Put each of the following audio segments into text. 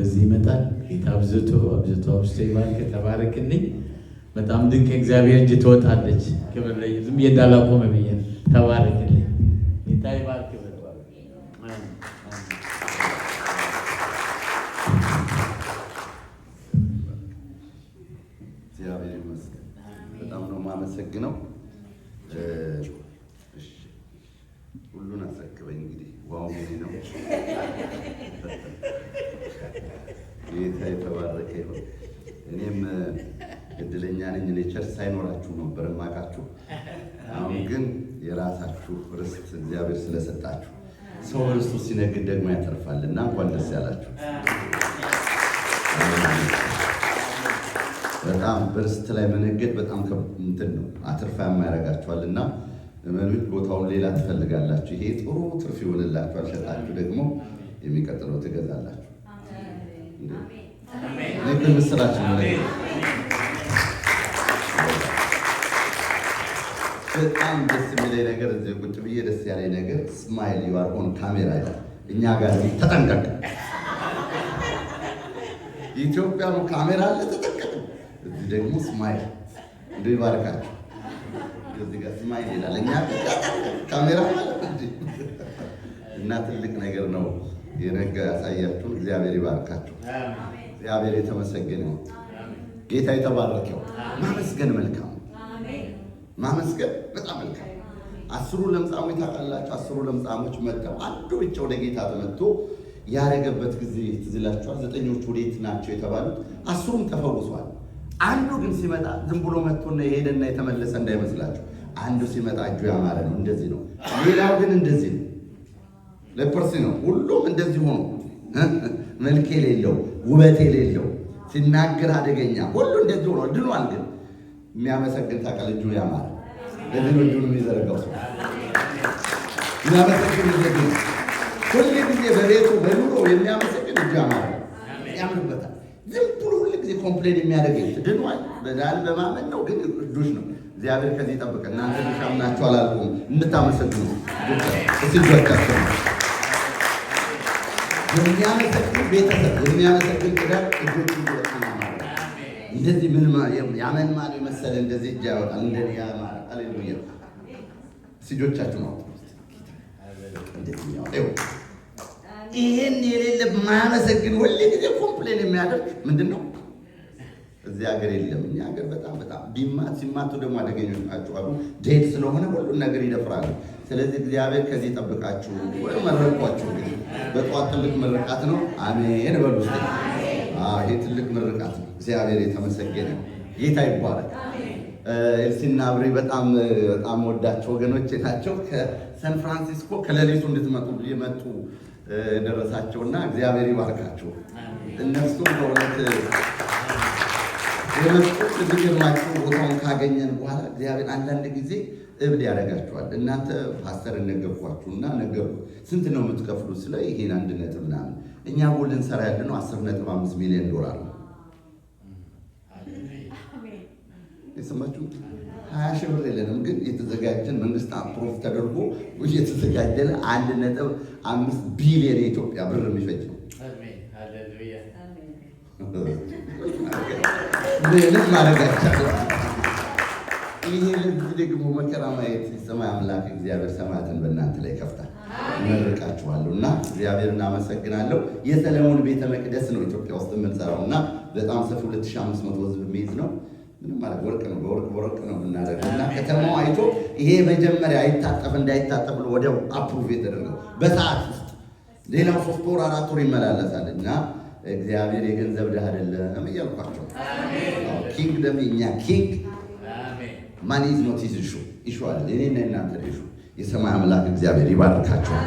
ወደዚህ ይመጣል። ጌታ አብዝቶ ይባርክ። ተባረክልኝ። በጣም ድንቅ እግዚአብሔር እጅ ትወጣለች። ክብር ላይ ዝም ብዬ እንዳላቆመ ብዬ ተባረክልኝ። ጌታ ይባርክ። እግዚአብሔር ይመስገን። በጣም ነው የማመሰግነው። ሁሉን አስረክበኝ እንግዲህ ዋው ምን ነው። ጌታ የተባረከ ይሁን። እኔም እድለኛ ነኝ። እኔ ቸርች ሳይኖራችሁ ነበር የማውቃችሁ። አሁን ግን የራሳችሁ ርስት እግዚአብሔር ስለሰጣችሁ ሰው ርስቱ ሲነግድ ደግሞ ያተርፋልና እንኳን ደስ ያላችሁ። በጣም በርስት ላይ መነገድ በጣም እንትን ነው፣ አትርፋማ ያደርጋችኋልና እመኑት። ቦታውን ሌላ ትፈልጋላችሁ። ይሄ ጥሩ ትርፍ ይሆንላችኋል። ሸጣችሁ ደግሞ የሚቀጥለው ትገዛላችሁ። አሜን። ምስራችን ነው። በጣም ደስ የሚለኝ ነገር እዚህ ቁጭ ብዬ ደስ ያለኝ ነገር ስማይል ዩ አር ኦን ካሜራ ይላል። እኛ ጋር ተጠንቀቅ። ኢትዮጵያ ነው ካሜራ አለ፣ ተጠንቀቅ። እዚህ ደግሞ ስማይል እንደው ይባርካችሁ። እዚህ ጋር ስማይል ይላል፣ እኛ ካሜራ ማለት እና ትልቅ ነገር ነው የነገ ያሳያችሁ። እግዚአብሔር ይባርካችሁ። እግዚአብሔር የተመሰገነ ነው። ጌታ የተባረከው። ማመስገን መልካም፣ ማመስገን በጣም መልካም። 10 ለምጻሞች ታውቃላችሁ። 10 ለምጻሞች መጥተው አንዱ ብቻ ወደ ጌታ ተመጥቶ ያረገበት ጊዜ ትዝ ይላችኋል። 9ኞቹ ወዴት ናቸው የተባሉት? 10ሩም ተፈውሷል። አንዱ ግን ሲመጣ ዝም ብሎ መጥቶና የሄደና የተመለሰ እንዳይመስላችሁ። አንዱ ሲመጣ እጁ ያማረ ነው፣ እንደዚህ ነው። ሌላው ግን እንደዚህ ነው፣ ለፐርሲ ነው። ሁሉም እንደዚህ ሆኖ መልክ የሌለው ውበት የሌለው ሲናገር አደገኛ፣ ሁሉ እንደዚህ ሆኖ ድኗል። ግን የሚያመሰግን ታውቃለህ፣ እጁ ያማረ ለዚህ ነው እጁን የሚዘረጋው ሰው የሚያመሰግን እንደዚህ ነው። ሁሉ ጊዜ በቤቱ በኑሮ የሚያመሰግን እጁ ያማረ ያምርበታል። ዝም ብሎ ሁሉ ጊዜ ኮምፕሌን የሚያደርግ ድኗል። በዳል በማመን ነው፣ ግን እጆች ነው። እግዚአብሔር ከዚህ ይጠብቅ። እናንተ ልሻምናችሁ አላልኩም፣ እንድታመሰግኑ እስጆቻቸው የሚያመሰግን ቤተሰብ የሚያመሰግን ትዳር እጆች ይወጣና እንደዚህ ምን ያመን ማለት የመሰለ እንደዚህ እጅ ያወጣል። እንደዚህ ያማረ ሃሌሉያ። እስጆቻችሁ ነው እንደዚህ ያው ይሄን የሌለ ማያመሰግን ሁሉ ጊዜ ኮምፕሌን የሚያደርግ ምንድነው? እዚህ ሀገር የለም። እኛ ሀገር በጣም ሲማቱ ደግሞ አደገኞች ናቸው አሉ። ዴት ስለሆነ ሁሉን ነገር ይደፍራሉ። ስለዚህ እግዚአብሔር ከዚህ ጠብቃችሁ ወይ መረቋችሁ። እንግዲህ በጠዋት ትልቅ ምርቃት ነው። አሜን በሉ እስቲ። ይሄ ትልቅ ምርቃት ነው። እግዚአብሔር የተመሰገነ ጌታ ይባረክ። ኤልሲና አብሬ በጣም ወዳቸው ወገኖቼ ናቸው። ከሳን ፍራንሲስኮ ከሌሊቱ እንድትመጡ የመጡ ደረሳቸውና እግዚአብሔር ይባርካቸው። እነሱም በእውነት የመጡት ልጅማቸው ቦታውን ካገኘን በኋላ እግዚአብሔር አንዳንድ ጊዜ እብድ ያደርጋቸዋል። እናንተ ፓስተር ነገርኳችሁና ነገርኩ። ስንት ነው የምትከፍሉ? ስለ ይሄን 1 ነጥብ ምናምን እኛ ጎል ልንሰራ ያለነው 10.5 ሚሊዮን ዶላር ነው። የሰማችሁ 20 ሺህ ብር የለንም፣ ግን የተዘጋጀን መንግስት አፕሮቭ ተደርጎ የተዘጋጀን 1.5 ቢሊዮን የኢትዮጵያ ብር የሚፈጅ ነው። ምንም ማድረግ አይቻልም። ይሄ ለዚህ ደግሞ መከራ ማየት የሰማይ አምላክ እግዚአብሔር ሰማያትን በእናንተ ላይ ከፍታል። እመርቃችኋለሁ እና እግዚአብሔር እናመሰግናለሁ። የሰለሞን ቤተ መቅደስ ነው ኢትዮጵያ ውስጥ የምንሰራው እና በጣም ሰፊ 2500 ህዝብ የሚይዝ ነው። ምንም ማለት ወርቅ ነው፣ በወርቅ ነው የምናደርገው እና ከተማው አይቶ ይሄ መጀመሪያ አይታጠፍ እንዳይታጠፍ ብሎ ወዲያው አፕሩቭ የተደረገው በሰዓት ውስጥ። ሌላው 3 ወር 4 ወር ይመላለሳል እና እግዚአብሔር የገንዘብ ድሃ አይደለም እያልኳቸው። ኪንግ ደግሞ እኛ ኪንግ ማኒ ኢዝ ኖት ሂዝ ኢሹ አለ። እኔና እናንተ ኢሹ። የሰማይ አምላክ እግዚአብሔር ይባርካቸዋል።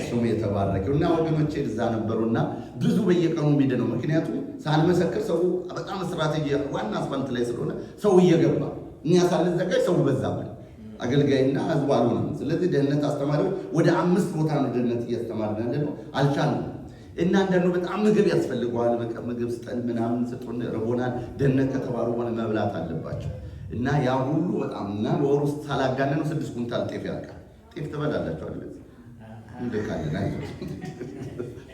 ስሙ የተባረከው እና ወገኖቼ እዛ ነበሩና ብዙ በየቀኑ የሚድነው ምክንያቱም ሳንመሰክር ሰው በጣም ስትራቴጂ ዋና አስፋልት ላይ ስለሆነ ሰው እየገባ እኛ ሳንዘጋጅ ሰው በዛብን። አገልጋይና ህዝብ አልሆነም። ስለዚህ ደህንነት አስተማሪዎች ወደ 5 ቦታ ነው ደህንነት እያስተማርን ያለነው። አልቻልንም እና አንዳንዱ በጣም ምግብ ያስፈልገዋል። በቃ ምግብ ስጠን ምናምን ስጡን ረቦናል። ደህንነት ከተባሉ ሆነ መብላት አለባቸው እና ያ ሁሉ በጣም እና በወር ውስጥ ሳላጋነነው 6 ኩንታል ጤፍ ያልቃል። ጤፍ ትበላላችሁ አይደል? እንደካለና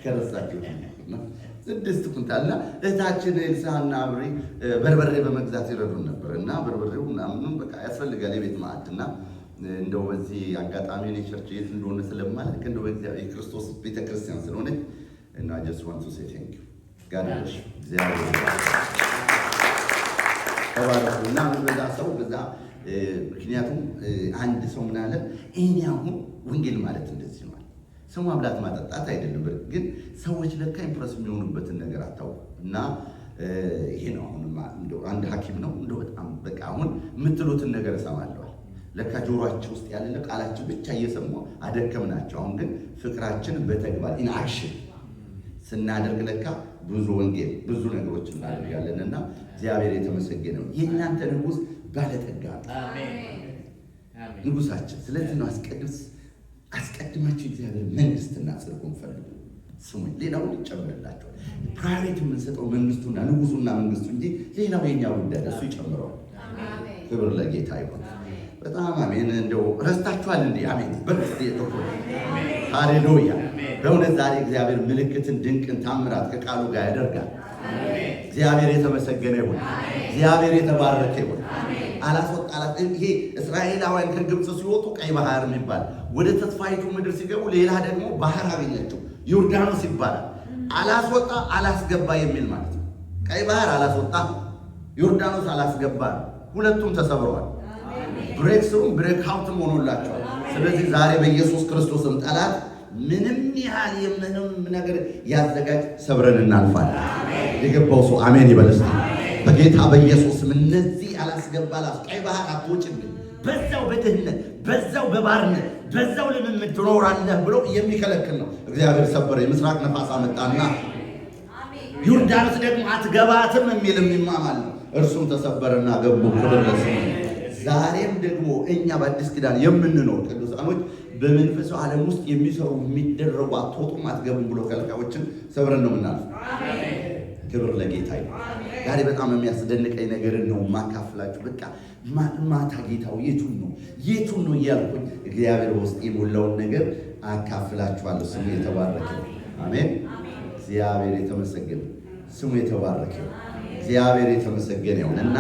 ከረሳችሁ 6 ኩንታልና እህታችን ኤልሳና አብሪ በርበሬ በመግዛት ይረዱን ነበር እና በርበሬው ምናምን በቃ ያስፈልጋል የቤት ማዕድና እንደው በዚህ አጋጣሚ እኔ ቸርች የት እንደሆነ ስለማልክ እንደው በእግዚአብሔር የክርስቶስ ቤተክርስቲያን ስለሆነ እና I just want to say thank you God bless you እግዚአብሔር ተባረኩና በዛ ሰው በዛ ምክንያቱም አንድ ሰው ምን አለ እኔ አሁን ወንጌል ማለት እንደዚህ ነው ሰው ማብላት ማጠጣት አይደለም ግን ሰዎች ለካ ኢምፕረስ የሚሆኑበትን ነገር አታውቁ እና ይሄ ነው አሁን እንደው አንድ ሐኪም ነው እንደው በጣም በቃ አሁን የምትሉትን ነገር እሰማለሁ ለካ ጆሮአቸው ውስጥ ያለ ቃላችን ብቻ እየሰሙ አደከምናቸው አሁን ግን ፍቅራችን በተግባር ኢን አክሽን ስናደርግ ለካ ብዙ ወንጌል ብዙ ነገሮች እናደርጋለንና እግዚአብሔር የተመሰገነ ነው የእናንተ ንጉስ ባለጠጋ አሜን አሜን ንጉሳችን ስለዚህ ነው አስቀድማችሁ እግዚአብሔር መንግስትና ጽድቁን ፈልጉ ስሙ ሌላው ይጨምርላችኋል ፕራዮሪቲ የምንሰጠው መንግስቱና ንጉሱና መንግስቱ እንጂ ሌላው የኛ ጉዳይ እሱ ይጨምረዋል አሜን ክብር ለጌታ ይሁን በጣም አሜን እንደው ረስታችኋል እንዴ አሜን በርስ የተቆጠ ሃሌሉያ በእውነት ዛሬ እግዚአብሔር ምልክትን ድንቅን ታምራት ከቃሉ ጋር ያደርጋል አሜን እግዚአብሔር የተመሰገነ ይሁን እግዚአብሔር የተባረከ ይሁን አላስወጣላት ይሄ እስራኤላውያን ከግብጽ ሲወጡ ቀይ ባህር የሚባል ወደ ተስፋይቱ ምድር ሲገቡ ሌላ ደግሞ ባህር አገኘችው ዮርዳኖስ ይባላል አላስወጣ አላስገባ የሚል ማለት ነው ቀይ ባህር አላስወጣ ዮርዳኖስ አላስገባ ሁለቱም ተሰብረዋል ብሬክ አውት ሆኖላቸዋል ስለዚህ ዛሬ በኢየሱስ ክርስቶስም ጠላት ምንም ያህል የምንም ነገር ያዘጋጅ ሰብረን እናልፋለን የገባው ሰው አሜን ይበልስ በጌታ በኢየሱስ እነዚህ አላስገባላስ ቀይ ባህር አትወጭብኝ በዛው በድህነት በዛው በባርነት በዛው ልምምድ ትኖራለህ ብሎ የሚከለክል ነው እግዚአብሔር ሰበረ የምስራቅ ነፋስ አመጣና ዮርዳኖስ ደግሞ አትገባትም የሚልም ይማማል እርሱም ተሰበረና ገቡ ክብር ለስሙ ዛሬም ደግሞ እኛ በአዲስ ኪዳን የምንኖር ቅዱሳኖች በመንፈሳዊ ዓለም ውስጥ የሚሰሩ የሚደረጉ አትወጡም አትገቡም ብሎ ከልካዮችን ሰብረን ነው የምናልፈው አሜን ክብር ለጌታ ይሁን ዛሬ በጣም የሚያስደንቀኝ ነገር ነው ማካፍላችሁ በቃ ማታ ጌታው የቱን ነው እያልኩኝ እግዚአብሔር ውስጥ የሞላውን ነገር አካፍላችኋለሁ ስሙ የተባረከ አሜን እግዚአብሔር የተመሰገነ ስሙ የተባረከ እግዚአብሔር የተመሰገነ ይሁንና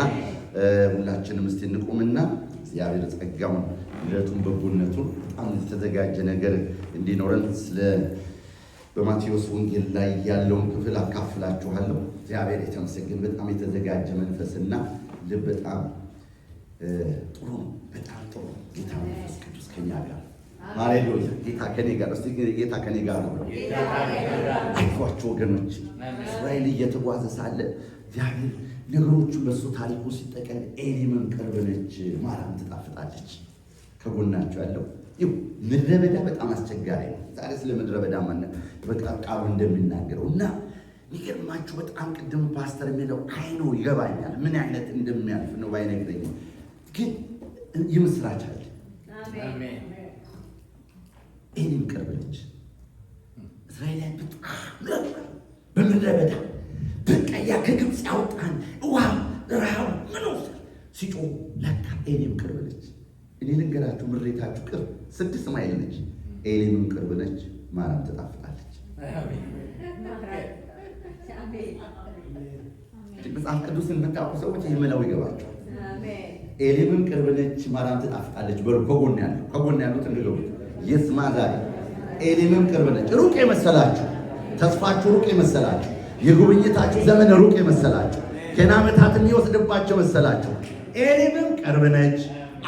ሁላችንም እስቲ እንቁምና እግዚአብሔር ጸጋውን ለቱን በጎነቱን በጣም የተዘጋጀ ነገር እንዲኖረን ስለ በማቴዎስ ወንጌል ላይ ያለውን ክፍል አካፍላችኋለሁ እግዚአብሔር የተመሰገነ በጣም የተዘጋጀ መንፈስና ልብ በጣም ጥሩ በጣም ጥሩ ጌታ መንፈስ ቅዱስ ከኛ ጋር ሃሌሉያ ጌታ ከኔ ጋር እስቲ ጌታ ከኔ ጋር ነው አይቷቸው ወገኖች እስራኤል እየተጓዘ ሳለ እግዚአብሔር ነገሮቹ በሱ ታሪኩ ሲጠቀል ኤሊምን ቅርብ ነች ማርያም ትጣፍጣለች ከጎናቸው ያለው ምድረ በዳ በጣም አስቸጋሪ ነው ዛሬ ስለ ምድረ በዳ ማለት በቃ ቃሉ እንደሚናገረውና ይገርማችሁ በጣም ቅድም ፓስተር የሚለው አይኖ ይገባኛል ምን አይነት እንደሚያልፍ ነው ባይነግረኝ ግን ይመስላች አለ አሜን ኤሊም ቅርብ ነች እስራኤል በጣም በምድረ በዳ በቃ ያ ከግብጽ ያወጣን ውሃ ረሃብ ምንው ሲጮ ለካ ኤሊም ቅርብ ነች እኔ ልንገራችሁ ምሬታችሁ ቅርብ 6 ማይል ነች ኤሊም ቅርብ ነች ማርያም ትጣፍጣለች አሜን መጽሐፍ ቅዱስን የምታውቁ ሰዎች ይመላው ይገባችሁ አሜን ኤሊም ቅርብ ነች ማርያም ትጣፍጣለች ከጎን ያሉት እንደገቡ የስማ ዛሬ ኤሊም ቅርብ ነች ሩቅ የመሰላችሁ ተስፋችሁ ሩቅ የመሰላችሁ የጉብኝታችሁ ዘመን ሩቅ የመሰላችሁ ገና ዓመታት የሚወስድባቸው መሰላችሁ ኤሊም ቅርብ ነች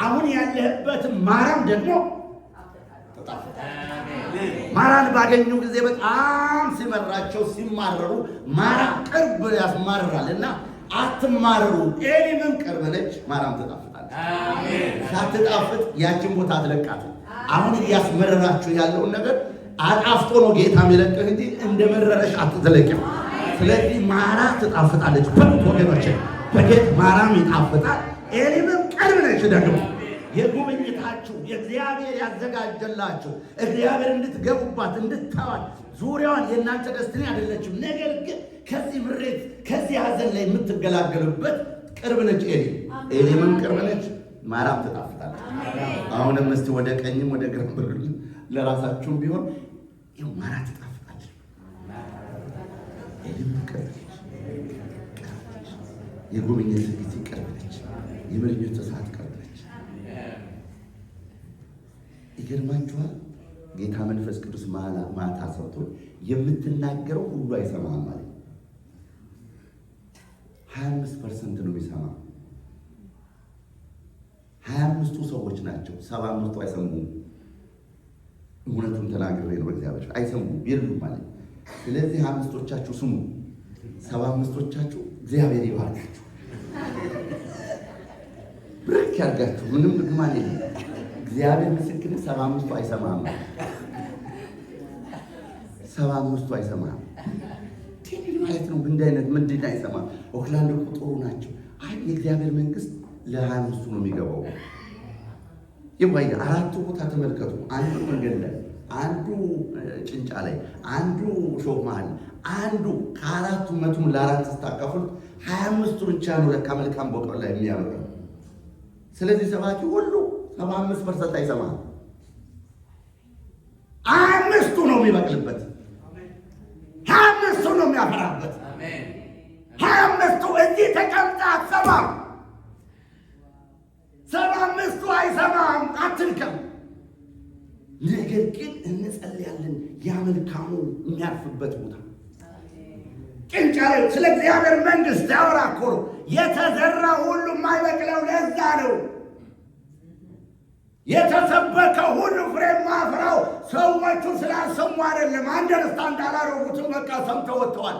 አሁን ያለህበት ማርያም ደግሞ ማራን ባገኙ ጊዜ በጣም ሲመራቸው ሲማረሩ ማርያም ቅርብ ያስማርራልና አትማረሩ ኤሊም ቅርብ ነች ማርያም ትጣፍጣለች አሜን ሳትጣፍጥ ያችን ቦታ አትለቃት አሁን ያስመረራችሁ ያለውን ነገር አጣፍጦ ነው ጌታ የሚለቅህ እንጂ እንደመረረሽ አትተለቅም ስለዚህ ማርያም ትጣፍጣለች ወገኖች በጌት ማርያም ይጣፍጣል ኤሊም ቅርብ ነች ደግሞ የጉብኝታችሁ የእግዚአብሔር ያዘጋጀላችሁ እግዚአብሔር እንድትገቡባት እንድታዋል ዙሪያዋን የእናንተ ደስትኒ አይደለችም ነገር ግን ከዚህ ምሬት ከዚህ ሀዘን ላይ የምትገላገሉበት ቅርብ ነች ኤሊም ቅርብ ነች ማርያም ትጣፍጣለች አሁንም እስቲ ወደ ቀኝም ወደ ግራም ብርሉ ለራሳችሁም ቢሆን ማርያም ትጣፍጣለች የምትቀርብልሽ የጉብኝት ጊዜ ቀርብለች፣ የምርኞች ሰዓት ቀርብለች። ይገርማችኋል። ጌታ መንፈስ ቅዱስ ማታ ሰጥቶ የምትናገረው ሁሉ አይሰማም ማለት 25% ነው የሚሰማ። 25ቱ ሰዎች ናቸው፣ 75ቱ አይሰሙም። እውነቱን ተናግሬ ነው እግዚአብሔር አይሰሙም የሉም ማለት። ስለዚህ 25ቶቻችሁ ስሙ፣ 75ቶቻችሁ እግዚአብሔር ይባርካችሁ፣ ብርክ ያርጋችሁ። ምንም ድግማን የለም። እግዚአብሔር ምስክር 75ቱ አይሰማም፣ 75ቱ አይሰማም ማለት ነው። እንዲህ አይነት ምንድን አይሰማም? ኦክላንድ ቁጥሩ ናቸው። አይ የእግዚአብሔር መንግስት ለ25ቱ ነው የሚገባው። ይባይ አራቱ ቦታ ተመልከቱ። አንዱ መንገድ ላይ፣ አንዱ ጭንጫ ላይ፣ አንዱ ሾህ መሃል፣ አንዱ ከአራቱ መቱን ለአራት ስታካፍሉት 25ቱ ብቻ ነው ለካ መልካም ቦታው ላይ የሚያበቅረው። ስለዚህ ሰባኪ ሁሉ 75% አይሰማም። 25ቱ ነው የሚበቅልበት፣ 25ቱ ነው የሚያፈራበት። 25ቱ እዚህ ተቀምጣ አትሰማም፣ 75ቱ አይሰማም። አትልከም። ነገር ግን እንጸልያለን ያ መልካሙ የሚያርፍበት ቦታ ጭንጫ ላይ ስለ እግዚአብሔር መንግስት ያወራ እኮ ነው። የተዘራ ሁሉ የማይበቅለው ለዛ ነው። የተሰበከ ሁሉ ፍሬ ማፍራው ሰዎቹ ስላልሰሙ አይደለም። አንደርስታንድ አላደረጉትም። በቃ ሰምተው ወጥተዋል።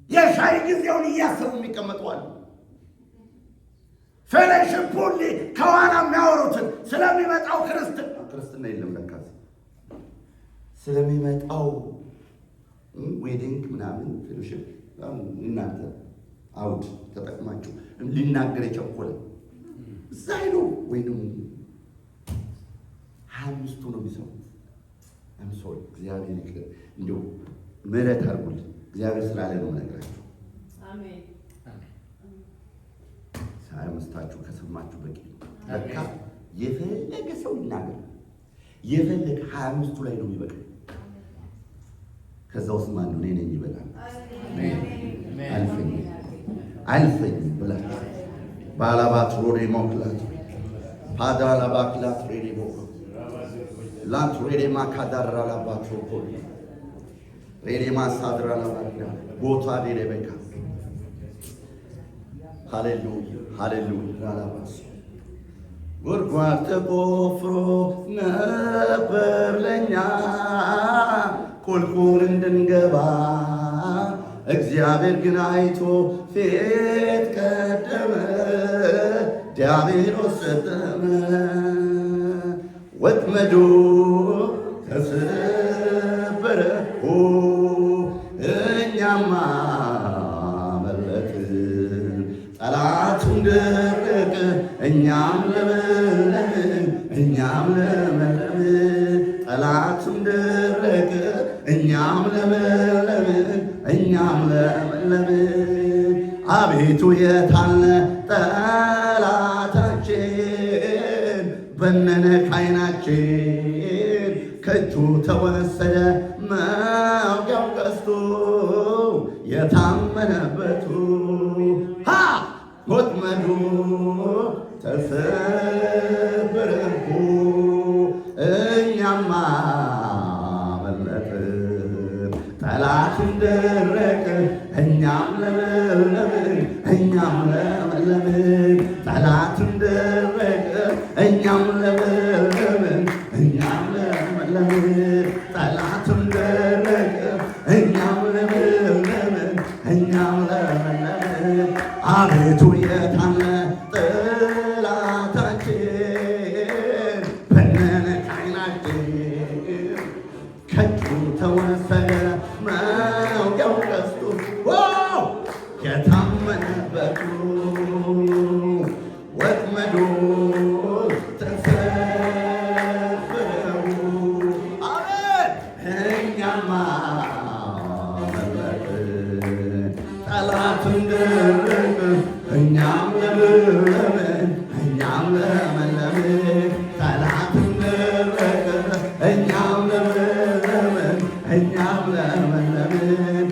የሻይ ጊዜውን እያሰቡ የሚቀመጠዋል። ፌሎሺፑን ከኋላ የሚያወሩትን ስለሚመጣው ክርስትና የለም ለካ ስለሚመጣው ዌዲንግ ምናምን ፌሎሺፕ እናንተ አውድ ተጠቅማችሁ ሊናገር የቸኮለ እዛ ሄዶ ወይንም 25ቱ ነው የሚሰሙት። ሶሪ እግዚአብሔር ይቅር፣ እንዲሁ ምህረት አድርጉልኝ። እግዚአብሔር ስላለ ነው ነገራችሁ። አሜን። ሳያመስታችሁ ከሰማችሁ በቂ ነው። በቃ የፈለገ ሰው ይናገር፣ የፈለገ 25ቱ ላይ ነው የሚበቃ። ከዛ ውስጥ ማን ነው እኔ ነኝ ይበላል። አልፈኝ ብላችሁ ባላባት ሮዴ ሞክላት ፓዳላባክላት ሬዲ ቦክ ላት ሬዲ ማካዳራ ላባቶ ኮል ሬዲ ማሳድራ ላባዳ ቦታ ዴ በካ ሃሌሉያ ሃሌሉያ ላባስ ጉድጓድ ተቆፍሮ ነበር ለኛ ቁልቁል እንድንገባ እግዚአብሔር ግን አይቶ ፊት ቀደመ፣ ዲያብሎስ ሰጠመ፣ ወጥመዱ ተሰበረ፣ እኛማ መለጥን፣ ጠላቱን ደረቀ፣ እኛም ለመለምን፣ እኛም ለመለምን፣ ጠላቱን ደረቀ፣ እኛም ለመለምን፣ እኛም ለመለምን። አቤቱ የታለ ጠላታችን? በነነ ከዓይናችን፣ ከእጁ ተወሰደ መውጊያው ቀስቱ፣ የታመነበቱ ወጥመዱ ተሰበረ፣ እኛማ ጠላቱን ደረቀ፣ እኛም ለመለምን፣ እኛም ለመለምን፣ ጠላቱን ደረቀ፣ እኛም ለመለምን፣ እኛም ለመለምን፣ ጠላቱን ደረቀ፣ እኛም ለመለምን፣ እኛም ለመለምን። አቤቱ የታለ ጠላታችን? በነነ ከዓይናችን፣ ከእጁ ተወሰደ መውጊያው ቀስቱ፣ የታመነበቱ ወጥመዱ ተሰበረ። አሜን። እኛማ መለጥን፣ ጠላቱን ደረቀ፣ እኛም ለመለምን፣ እኛም ለመለምን፣ ጠላቱን ደረቀ፣ እኛም ለመለምን፣ እኛም ለመለምን፣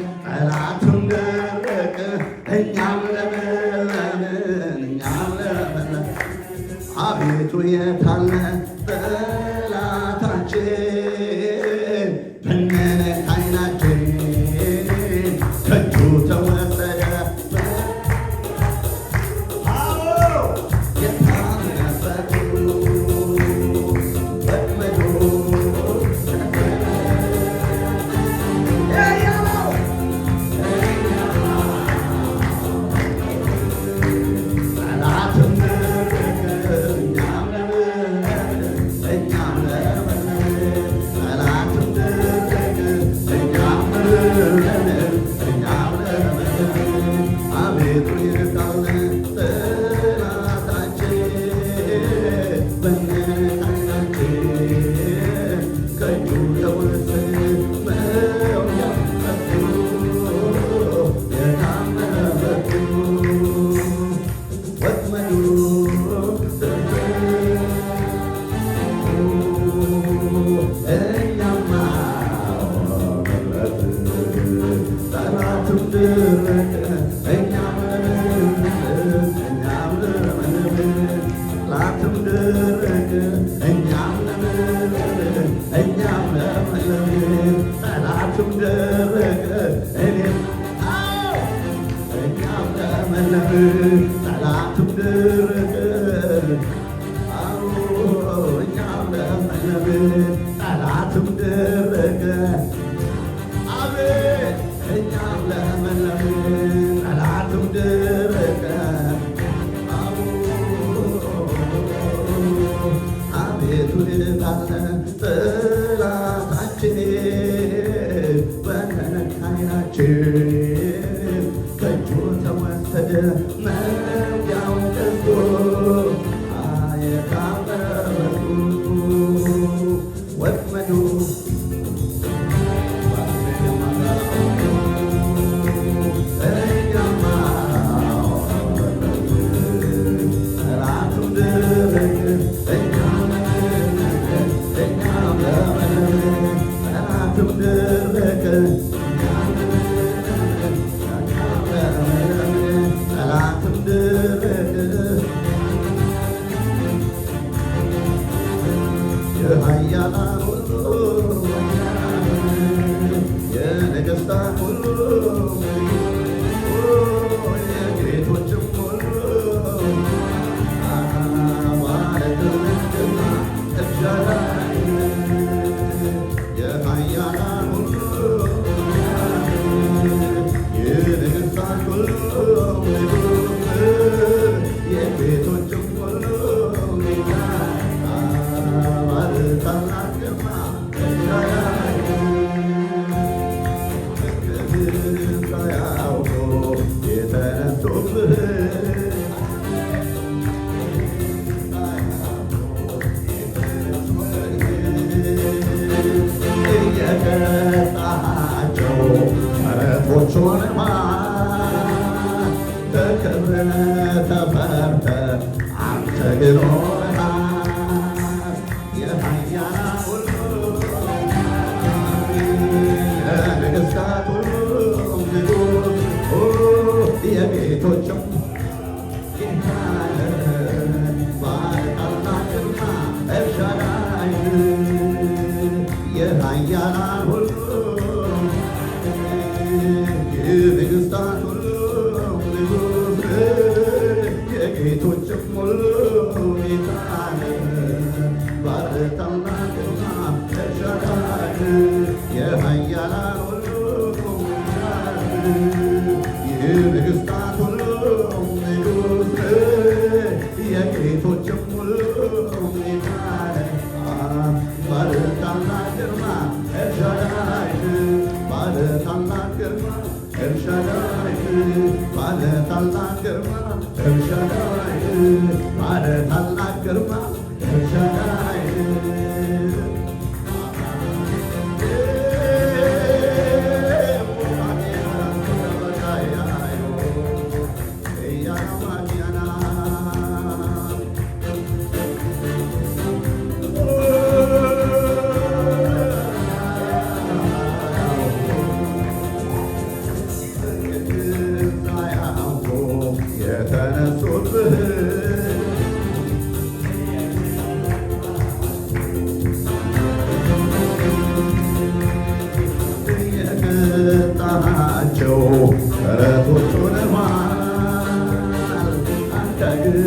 እኛም ላትም ደረቀ እኛም ለመለምን ጠላትም ደረቀ እኔም እኛም ለመለምን ጠላትም ደረቀ እኛም ለመለምን ጠላትም ደረቀ አቤት እኛም ለመለምን ጠላትም ደረቀ አቤቱ ባለ ጠላታችን በነካይናችን ከእጁ ተወሰደ መውጊያው ደርሶ አየታበረቱ ወጥመዱ የነገሥታት ሁሉ የጌቶችም ሁሉ ባለድርግና ኤልሻዳይ የኃያላን ሁሉ የነገሥታት ሁሉ የጌቶችም ሁሉ ባለታላቅ ግርማ ኤልሻዳይ ሳያውቁ የተነሱብህ እየቀጣቸው ተረቶቹን በክብር ተፈርተህ አንተ ግን ሆነሃል የኃያላን ሁሉ የነገሥታት ሁሉ የጌቶችም ጌታ ባለታላቅ ግርማ ኤልሻዳይ የኃያላን ሁሉ የነገሥታት ሁሉ ንጉሥ የጌቶችም ሁሉ ጌታ ባለታላቅ ግርማ ኤልሻዳይ የኃያላን ሁሉ የነገሥታት ሁሉ ንጉሥ የጌቶችም ሁሉ ጌታ ባለታላቅ ግርማ ኤልሻዳይ ባለታላቅ ግርማ ኤልሻዳይ ባለታላቅ ግርማ ኤልሻዳይ ባለታላቅ ግርማ ኤልሻዳይ የቀጣቸው ተረቶቹን አንተ ግን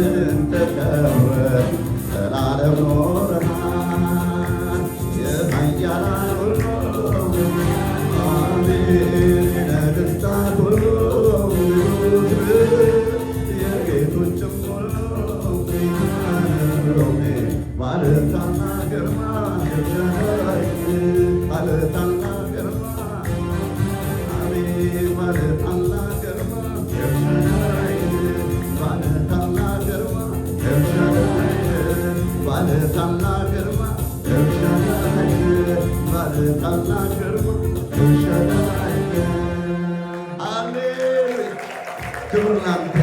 ተከብረህ ዘላለም ኖረሃል የኃያላን ሁሉ የነገሥታት ሁሉ የጌቶችም ሁሉ ባለታላቅ ግርማ ኤልሻዳይ ባለታላቅ ግርማ ባለታላቅ ግርማ ኤልሻዳይ ባለታላቅ ግርማ ኤልሻዳይ ባለታላቅ ግርማ ኤልሻዳይ ባለታላቅ ግርማ ኤልሻዳይ አሜን። ክብር ላንተ።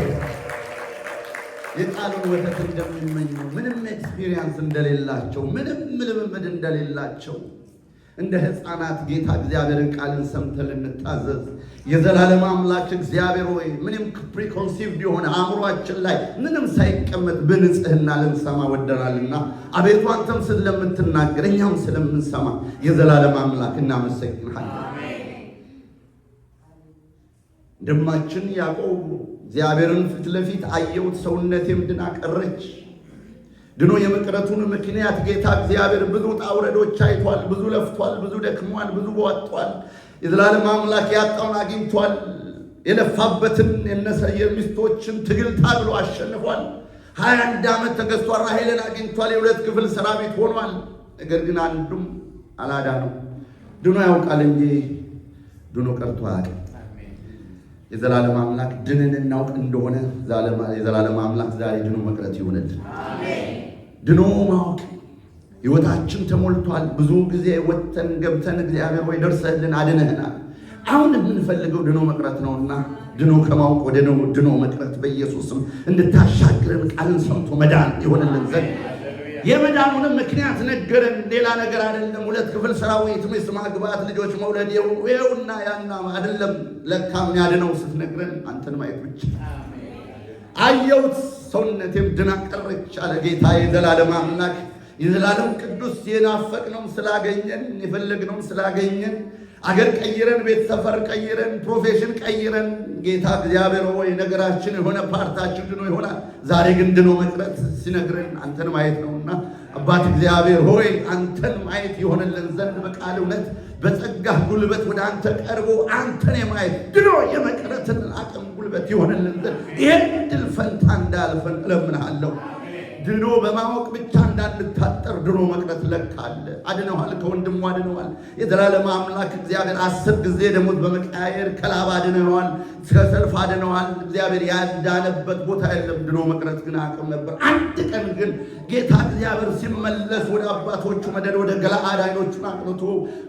የቃሉን ወተት እንደሚመኙ ምንም ኤክስፒሪየንስ እንደሌላቸው ምንም ልምምድ እንደሌላቸው እንደ ሕፃናት ጌታ እግዚአብሔርን ቃልን ሰምተን ልንታዘዝ የዘላለም አምላክ እግዚአብሔር ሆይ ምንም ፕሪኮንሲቭድ የሆነ አእምሯችን ላይ ምንም ሳይቀመጥ በንጽህና ልንሰማ ወደናልና አቤቱ አንተም ስለምትናገር እኛም ስለምንሰማ የዘላለም አምላክ እናመሰግንሃለን። ደማችን ያዕቆብ እግዚአብሔርን ፊት ለፊት አየሁት፣ ሰውነቴም ድና ቀረች። ድኖ የመቅረቱን ምክንያት ጌታ እግዚአብሔር ብዙ ውጣ ውረዶች አይቷል፣ ብዙ ለፍቷል፣ ብዙ ደክሟል፣ ብዙ በዋጧል። የዘላለም አምላክ ያጣውን አግኝቷል። የለፋበትን የሚስቶችን ትግል ታግሎ አሸንፏል። 21 ዓመት ተገዝቷል። ራሔልን አግኝቷል። የ2 ክፍል ሰራዊት ሆኗል። ነገር ግን አንዱም አላዳነው። ድኖ ያውቃል እንጂ ድኖ ቀርቶ አያውቅም። የዘላለም አምላክ ድንን እናውቅ እንደሆነ የዘላለም አምላክ ዛሬ ድኖ መቅረት ይሆንልን። ድኖ ማወቅ ሕይወታችን ተሞልቷል። ብዙ ጊዜ ወጥተን ገብተን እግዚአብሔር ወይ ደርሰህልን አድነህናል። አሁን የምንፈልገው ድኖ መቅረት ነውና ድኖ ከማወቅ ወደ ድኖ መቅረት በኢየሱስም እንድታሻግረን ቃልን ሰምቶ መዳን ይሆንልን ዘንድ የመዳኑንም ምክንያት ነገረን። ሌላ ነገር አይደለም። 2 ክፍል ሰራዊት፣ ሚስት ማግባት፣ ልጆች መውለድ ይኸውና ያና አይደለም። ለካ የሚያድነው ስትነግረን አንተን ማየት ብቻ። አየሁት ሰውነቴም ድና ቀረች አለ ጌታ የዘላለም አምላክ። የዘላለም ቅዱስ የናፈቅነው ስላገኘን የፈለግነው ስላገኘን አገር ቀይረን ቤት ሰፈር ቀይረን ፕሮፌሽን ቀይረን ጌታ እግዚአብሔር ሆይ ነገራችን የሆነ ፓርታችን ድኖ ይሆናል። ዛሬ ግን ድኖ መቅረት ሲነግረን አንተን ማየት ነውና አባት እግዚአብሔር ሆይ አንተን ማየት ይሆንልን ዘንድ በቃል እውነት በጸጋህ ጉልበት ወደ አንተ ቀርቦ አንተን የማየት ድኖ የመቅረትን አቅም ጉልበት ይሆንልን ዘንድ ይህን ድል ፈንታ እንዳልፈን እለምንሃለሁ። ድኖ በማወቅ ብቻ እንዳንታጠር ድኖ መቅረት ለካለ አድነዋል። ከወንድሙ አድነዋል። የዘላለም አምላክ እግዚአብሔር 10 ጊዜ ደሞዝ በመቀያየር ከላባ አድነዋል፣ ከሰልፍ አድነዋል። እግዚአብሔር ያዳነበት ቦታ የለም። ድኖ መቅረት ግን አቅም ነበር። አንድ ቀን ግን ጌታ እግዚአብሔር ሲመለስ ወደ አባቶቹ መደድ ወደ ገለዓድ ዓይኖቹን አቅንቶ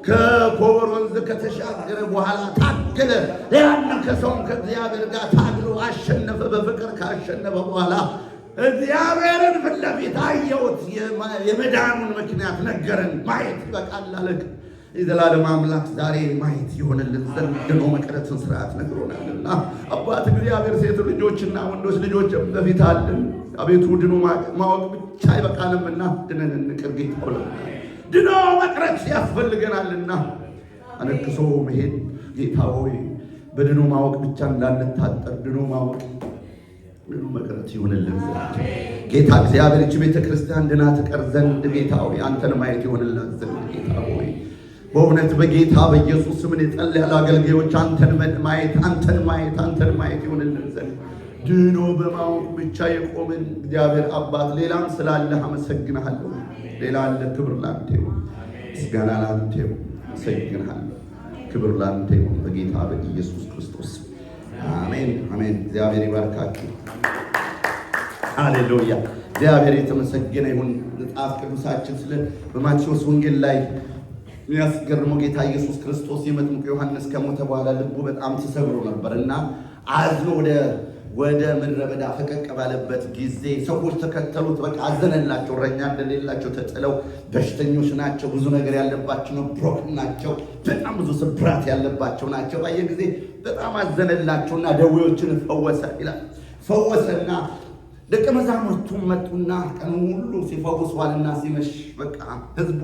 ከኮቦር ወንዝ ከተሻገረ በኋላ ታገለ። ያንን ከሰውም ከእግዚአብሔር ጋር ታግሎ አሸነፈ። በፍቅር ካሸነፈ በኋላ እግዚአብሔርን ፊት ለፊት አየሁት። የመዳኑን ምክንያት ነገረን። ማየት ይበቃል አለ። የዘላለም አምላክ ዛሬ ማየት ይሆንልን ዘንድ ድኖ መቅረትን ስርዓት ነግሮናልና አባት እግዚአብሔር ሴት ልጆችና ወንዶች ልጆች በፊት አለን። አቤቱ ድኖ ማወቅ ብቻ አይበቃንምና ድነን እንቅር ጌታ ብሎ ድኖ መቅረት ያስፈልገናልና አነክሶ መሄድ ጌታ ሆይ በድኖ ማወቅ ብቻ እንዳንታጠር ድኖ ማወቅ ድኖ መቅረት ይሆንልን ዘንድ ጌታ እግዚአብሔር እቺ ቤተክርስቲያን ድና ትቀር ዘንድ ጌታ ሆይ አንተን ማየት ይሆንልን ዘንድ ጌታ ሆይ በእውነት በጌታ በኢየሱስ ስም የጸለያሉ አገልጋዮች አንተን ማየት ይሆንልን ዘንድ ድኖ በማወቅ ብቻ የቆምን እግዚአብሔር አባት ሌላም ስላለህ አመሰግንሃለሁ። ሌላ አለ። ክብር ላንተ ይሁን፣ ምስጋና ላንተ ይሁን። አመሰግንሃለሁ። ክብር ላንተ ይሁን በጌታ በኢየሱስ ክርስቶስ አሜን፣ አሜን። እግዚአብሔር ይባርካችሁ። ሃሌሉያ። እግዚአብሔር የተመሰገነ ይሁን። መጽሐፍ ቅዱሳችን ስለ በማቴዎስ ወንጌል ላይ የሚያስገርመው ጌታ ኢየሱስ ክርስቶስ የመጥምቁ ዮሐንስ ከሞተ በኋላ ልቡ በጣም ተሰብሮ ነበርና አዝኖ ወደ ምድረ በዳ ፈቀቅ ባለበት ጊዜ ሰዎች ተከተሉት። በቃ አዘነላቸው። እረኛ እንደሌላቸው ተጥለው በሽተኞች ናቸው፣ ብዙ ነገር ያለባቸው ነው፣ ብሮክ ናቸው፣ በጣም ብዙ ስብራት ያለባቸው ናቸው። ባየ ጊዜ በጣም አዘነላቸውና ደዌዎችን ፈወሰ ይላል። ፈወሰና ደቀ መዛሙርቱ መጡና ቀኑ ሁሉ ሲፈውሷልና ሲመሽ በቃ ህዝቡ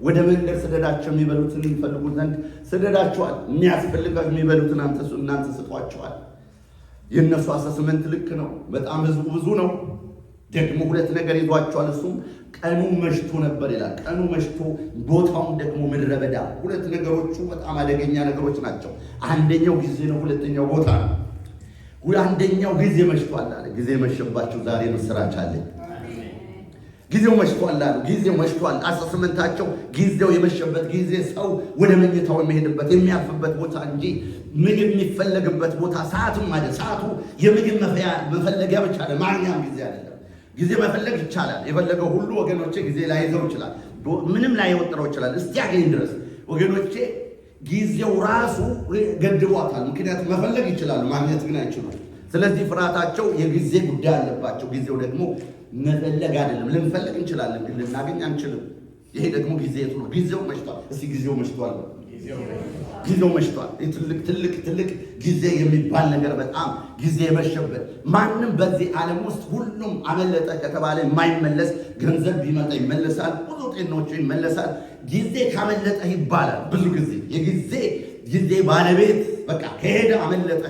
ወደ መንደር ስደዳቸው፣ የሚበሉትን ይፈልጉ ዘንድ ስደዳቸዋል። የሚያስፈልጋቸው የሚበሉትን እናንተ ስጧቸዋል። የእነሱ አሰስመንት ልክ ነው። በጣም ህዝቡ ብዙ ነው። ደግሞ 2 ነገር ይዟቸዋል። እሱም ቀኑ መሽቶ ነበር ይላል። ቀኑ መሽቶ ቦታውን ደግሞ ምድረ በዳ። 2 ነገሮቹ በጣም አደገኛ ነገሮች ናቸው። አንደኛው ጊዜ ነው፣ ሁለተኛው ቦታ ነው። አንደኛው ጊዜ መሽቷል አለ። ጊዜ መሸባችሁ ዛሬ ምስራች አለ። ጊዜው መሽቷል አለ። ጊዜው መሽቷል። አሰስመንታቸው ጊዜው የመሸበት ጊዜ ሰው ወደ መኝታው የሚሄድበት የሚያርፍበት ቦታ እንጂ ምግብ የሚፈለግበት ቦታ ሰዓቱም አይደል። ሰዓቱ የምግብ መፈለጊያ ብቻ አይደል፣ ማንኛውም ጊዜ አይደለም። ጊዜ መፈለግ ይቻላል። የፈለገው ሁሉ ወገኖቼ ጊዜ ላይ ይዘው ይችላል፣ ምንም ላይ ይወጥረው ይችላል እስቲ ያገኝ ድረስ ወገኖቼ። ጊዜው ራሱ ገድቧታል። ምክንያቱም መፈለግ ይችላሉ፣ ማግኘት ግን አይችሉም። ስለዚህ ፍርሃታቸው የጊዜ ጉዳይ አለባቸው። ጊዜው ደግሞ መፈለግ አይደለም። ልንፈልግ እንችላለን ግን ልናገኝ አንችልም። ይሄ ደግሞ ጊዜቱ ነው። ጊዜው መሽቷል። እስቲ ጊዜው መሽቷል። ጊዜው መሽቷል። ትልቅ ጊዜ የሚባል ነገር በጣም ጊዜ የመሸበት ማንም በዚህ ዓለም ውስጥ ሁሉም አመለጠ ከተባለ የማይመለስ ገንዘብ ቢመጣ ይመለሳል። ብዙ ጤናዎቹ ይመለሳል። ጊዜ ካመለጠ ይባላል። ብዙ ጊዜ ጊዜ ባለቤት በቃ ከሄደ አመለጠ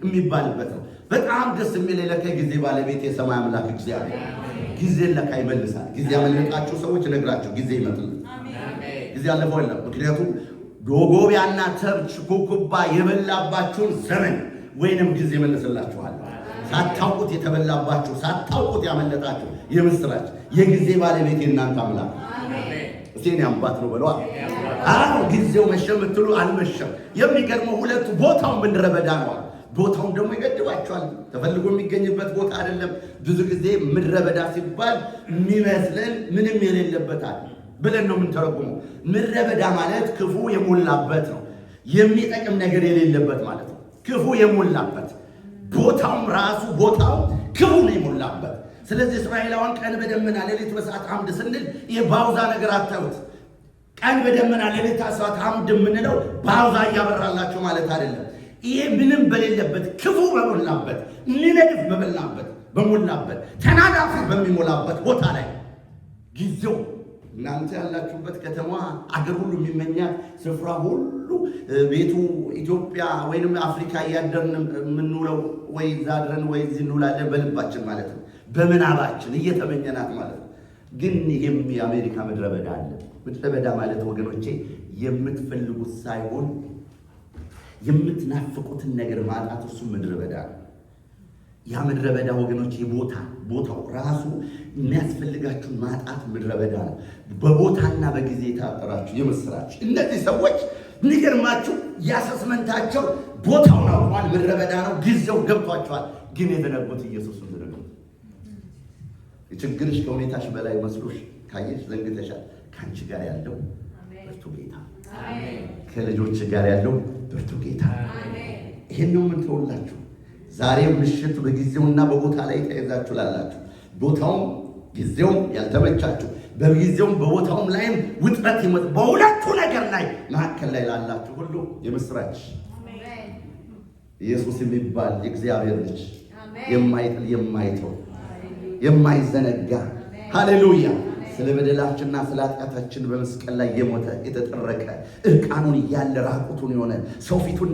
የሚባልበት ነው። በጣም ደስ የሚል ለካ ጊዜ ባለቤት የሰማይ አምላክ እግዚአብሔር ጊዜ ለካ ይመልሳል። ጊዜ ያመለጣችሁ ሰዎች ነግራችሁ ጊዜ ይመጣል። ጊዜ አለፈው የለም። ምክንያቱም ዶጎቢያና ተብች ኩኩባ የበላባችሁን ዘመን ወይንም ጊዜ መልስላችኋል። ሳታውቁት የተበላባችሁ ሳታውቁት ያመለጣችሁ የምስራች የጊዜ ባለቤት የእናንተ አምላክ እኔ አባት ነው ብለዋል። አሁን ጊዜው መሸ የምትሉ አልመሸም። የሚገርመው ሁለቱ ቦታው ምድረ በዳ ነው። ቦታውን ደግሞ ይገድባቸዋል። ተፈልጎ የሚገኝበት ቦታ አይደለም። ብዙ ጊዜ ምድረ በዳ ሲባል የሚመስለን ምንም የሌለበታል ብለን ነው የምንተረጉመው። ምድረ በዳ ማለት ክፉ የሞላበት ነው። የሚጠቅም ነገር የሌለበት ማለት ነው። ክፉ የሞላበት ቦታውም ራሱ ቦታው ክፉ ነው የሞላበት። ስለዚህ እስራኤላውያን ቀን በደመና ሌሊት በእሳት አምድ ስንል ይህ ባውዛ ነገር አታዩት። ቀን በደመና ሌሊት በእሳት አምድ የምንለው ባውዛ እያበራላቸው ማለት አይደለም። ይሄ ምንም በሌለበት ክፉ በሞላበት ንነድፍ በሞላበት ተናዳፊ በሚሞላበት ቦታ ላይ ጊዜው እናንተ ያላችሁበት ከተማ አገር ሁሉ የሚመኛት ስፍራ ሁሉ ቤቱ ኢትዮጵያ ወይንም አፍሪካ እያደርን የምንውለው ወይ ዛድረን ወይ እዚህ እንውላለን በልባችን ማለት ነው። በምናባችን እየተመኘናት ማለት ነው። ግን ይሄም የአሜሪካ ምድረ በዳ አለ። ምድረ በዳ ማለት ወገኖቼ የምትፈልጉት ሳይሆን የምትናፍቁትን ነገር ማጣት እሱ ምድረ በዳ ነው። ያ ምድረ በዳ ወገኖቼ ቦታው ራሱ የሚያስፈልጋችሁን ማጣት ምድረ በዳ ነው። በቦታና በጊዜ የታጠራችሁ የምስራች እነዚህ ሰዎች ንገርማችሁ ያሰስመንታቸው ቦታውን አውቀዋል። ምድረ በዳ ነው። ጊዜው ገብቷቸዋል። ግን የተነቡት ኢየሱስን ዝርጉ የችግርሽ ከሁኔታሽ በላይ መስሎሽ ካየሽ ዘንግተሻል። ከአንቺ ጋር ያለው ብርቱ ጌታ ከልጆች ጋር ያለው ብርቱ ጌታ ይሄን ነው ምን ተወላችሁ። ዛሬ ምሽት በጊዜውና በቦታ ላይ ተይዛችሁ ላላችሁ ቦታውም ጊዜውም ያልተመቻችሁ በጊዜውም በቦታውም ላይም ውጥረት ይመጣ በሁለቱ ነገር ላይ መካከል ላይ ላላችሁ ሁሉ የምስራች ኢየሱስ የሚባል የእግዚአብሔር ልጅ የማይጥል የማይተው የማይዘነጋ ሃሌሉያ ስለ በደላችንና ስለ ኃጢአታችን በመስቀል ላይ የሞተ የተጠረቀ እርቃኑን እያለ ራቁቱን የሆነ ሰው ፊቱን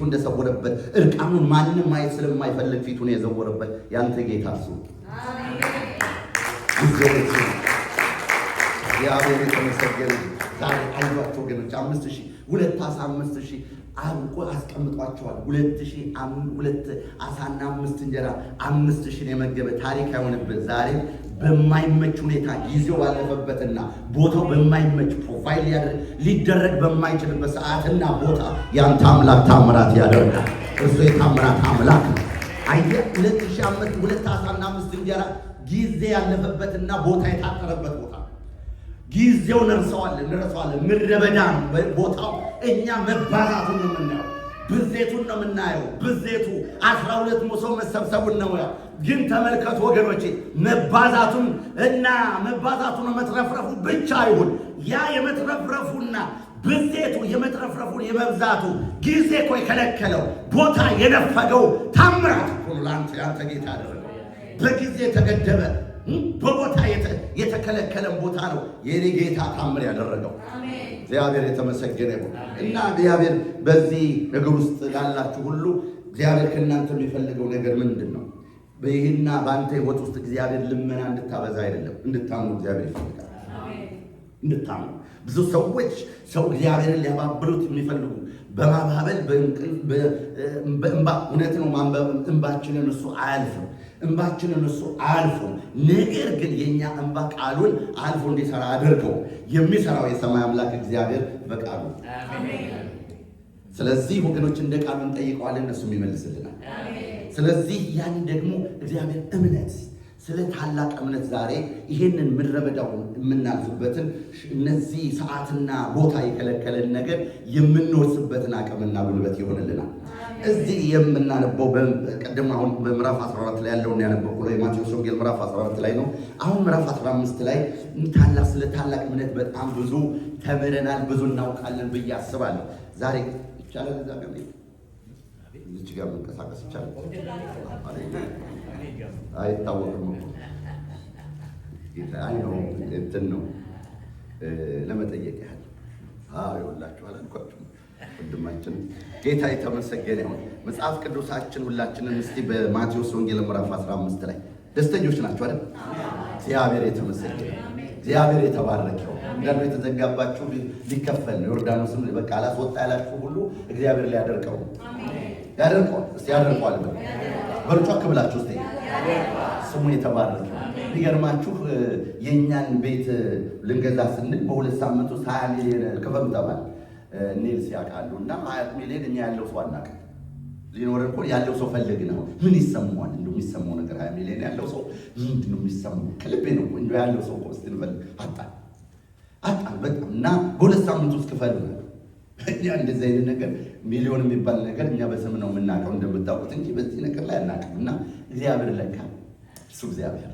እንደሰወረበት እርቃኑን ማንም ማየት ስለማይፈልግ ፊቱን የዘወረበት ያንተ ጌታ እሱ እግዚአብሔር የተመሰገነ። ዛሬ አይዟቸው ወገኖች 5,000 2 ዓሣ 5,000 አብቆ አስቀምጧቸዋል። 2 ዓሣና 5 እንጀራ 5,000 የመገበ ታሪክ አይሆንበት። ዛሬ በማይመች ሁኔታ ጊዜው ባለፈበትና ቦታው በማይመች ፕሮፋይል ሊደረግ በማይችልበት ሰዓትና ቦታ ያንተ አምላክ ታምራት ያደርጋል። እርሱ የታምራት አምላክ ነው። አየህ 2 ዓሣና 5 እንጀራ ጊዜ ያለፈበትና ቦታ የታጠረበት ቦታ ጊዜው እንረሳዋለን። ምድረ በዳ ነው ቦታው። እኛ መባዛቱን ነው የምናየው፣ ብዜቱን ነው የምናየው። ብዜቱ 12 መሶብ መሰብሰቡን ነው። ግን ተመልከቱ ወገኖቼ መባዛቱን መትረፍረፉ ብቻ ይሁን። ያ የመትረፍረፉና ብዜቱ የመትረፍረፉን የመብዛቱ ጊዜ እኮ የከለከለው ቦታ የነፈገው ታምራት ሁሉ ያንተ ጌታ አደረገው። በጊዜ የተገደበ በቦታ የተከለከለን ቦታ ነው የኔ ጌታ ታምር ያደረገው። እግዚአብሔር የተመሰገነ ይሁን እና እግዚአብሔር በዚህ ነገር ውስጥ ላላችሁ ሁሉ እግዚአብሔር ከእናንተ የሚፈልገው ነገር ምንድን ነው? በይህና በአንተ ህይወት ውስጥ እግዚአብሔር ልመና እንድታበዛ አይደለም፣ እንድታምኑ እግዚአብሔር ይፈልጋል። እንድታምኑ ብዙ ሰዎች እግዚአብሔርን ሊያባብሉት የሚፈልጉ በማባበል በእንባ እውነት ነው እንባችንን እሱ አያልፍም። ነገር ግን የኛ እንባ ቃሉን አልፎ እንዲሰራ አድርገው የሚሰራው የሰማይ አምላክ እግዚአብሔር በቃሉ ስለዚህ ወገኖች እንደ ቃሉ እንጠይቀዋለን፣ እነሱም ይመልስልናል። ስለዚህ ያን ደግሞ እግዚአብሔር እምነት ስለ ታላቅ እምነት ዛሬ ይሄንን ምድረ በዳውን የምናልፍበትን እነዚህ ሰዓትና ቦታ የከለከለን ነገር የምንወርስበትን አቅምና ጉልበት ይሆንልናል። እዚህ የምናነበው ቀደም አሁን በምዕራፍ 14 ላይ ያለውን ያነበብኩ ላይ ማቴዎስ ወንጌል ምዕራፍ 14 ላይ ነው። አሁን ምዕራፍ 15 ላይ ስለ ታላቅ እምነት በጣም ብዙ ተምረናል፣ ብዙ እናውቃለን ብዬ አስባለሁ። ዛሬ ይቻላል እዛ ጋር እዚህ ጋር መንቀሳቀስ ይቻላል አይታወቅም እኮ ጌታ ነው እንትን ነው ለመጠየቅ ያህል ይኸውላችሁ አላልኳችሁም? ወንድማችን ጌታ የተመሰገነ ይሁን። መጽሐፍ ቅዱሳችን ሁላችንን እስቲ በማቴዎስ ወንጌል ምዕራፍ 15 ላይ ደስተኞች ናቸው አይደል? እግዚአብሔር የተመሰገነ፣ እግዚአብሔር የተባረከ ይሁን። እንዳሉ የተዘጋባችሁ ሊከፈል ነው። ዮርዳኖስም በቃ አላስወጣ ያላችሁ ሁሉ እግዚአብሔር ሊያደርቀው ያደርቀዋል። እስቲ ያደርቀዋል በርጫ ክብላችሁ እስቲ ስሙ የተባረከ። የሚገርማችሁ የእኛን ቤት ልንገዛ ስንል በ2 ሳምንት ውስጥ 20 ሚሊዮን ክፈሉ ተባለ። ኔልስ ያውቃሉ እና 20 ሚሊዮን እኛ ያለው ሰው አናውቅም። ሊኖረን እኮ ያለው ሰው ፈልግ ነው። ምን ይሰማዋል? እንደው የሚሰማው ነገር 20 ሚሊዮን ያለው ሰው ምንድን ነው የሚሰማው? ከልቤ ነው እንደው ያለው ሰው እኮ ስትንፈልግ አጣን በጣም እና በ2 ሳምንት ውስጥ ክፈሉ ነው። እኛ እንደዚህ አይነት ነገር ሚሊዮን የሚባል ነገር እኛ በስም ነው የምናውቀው እንደምታውቁት እንጂ በዚህ ነገር ላይ አናውቅም። እና እግዚአብሔር ለካ እሱ እግዚአብሔር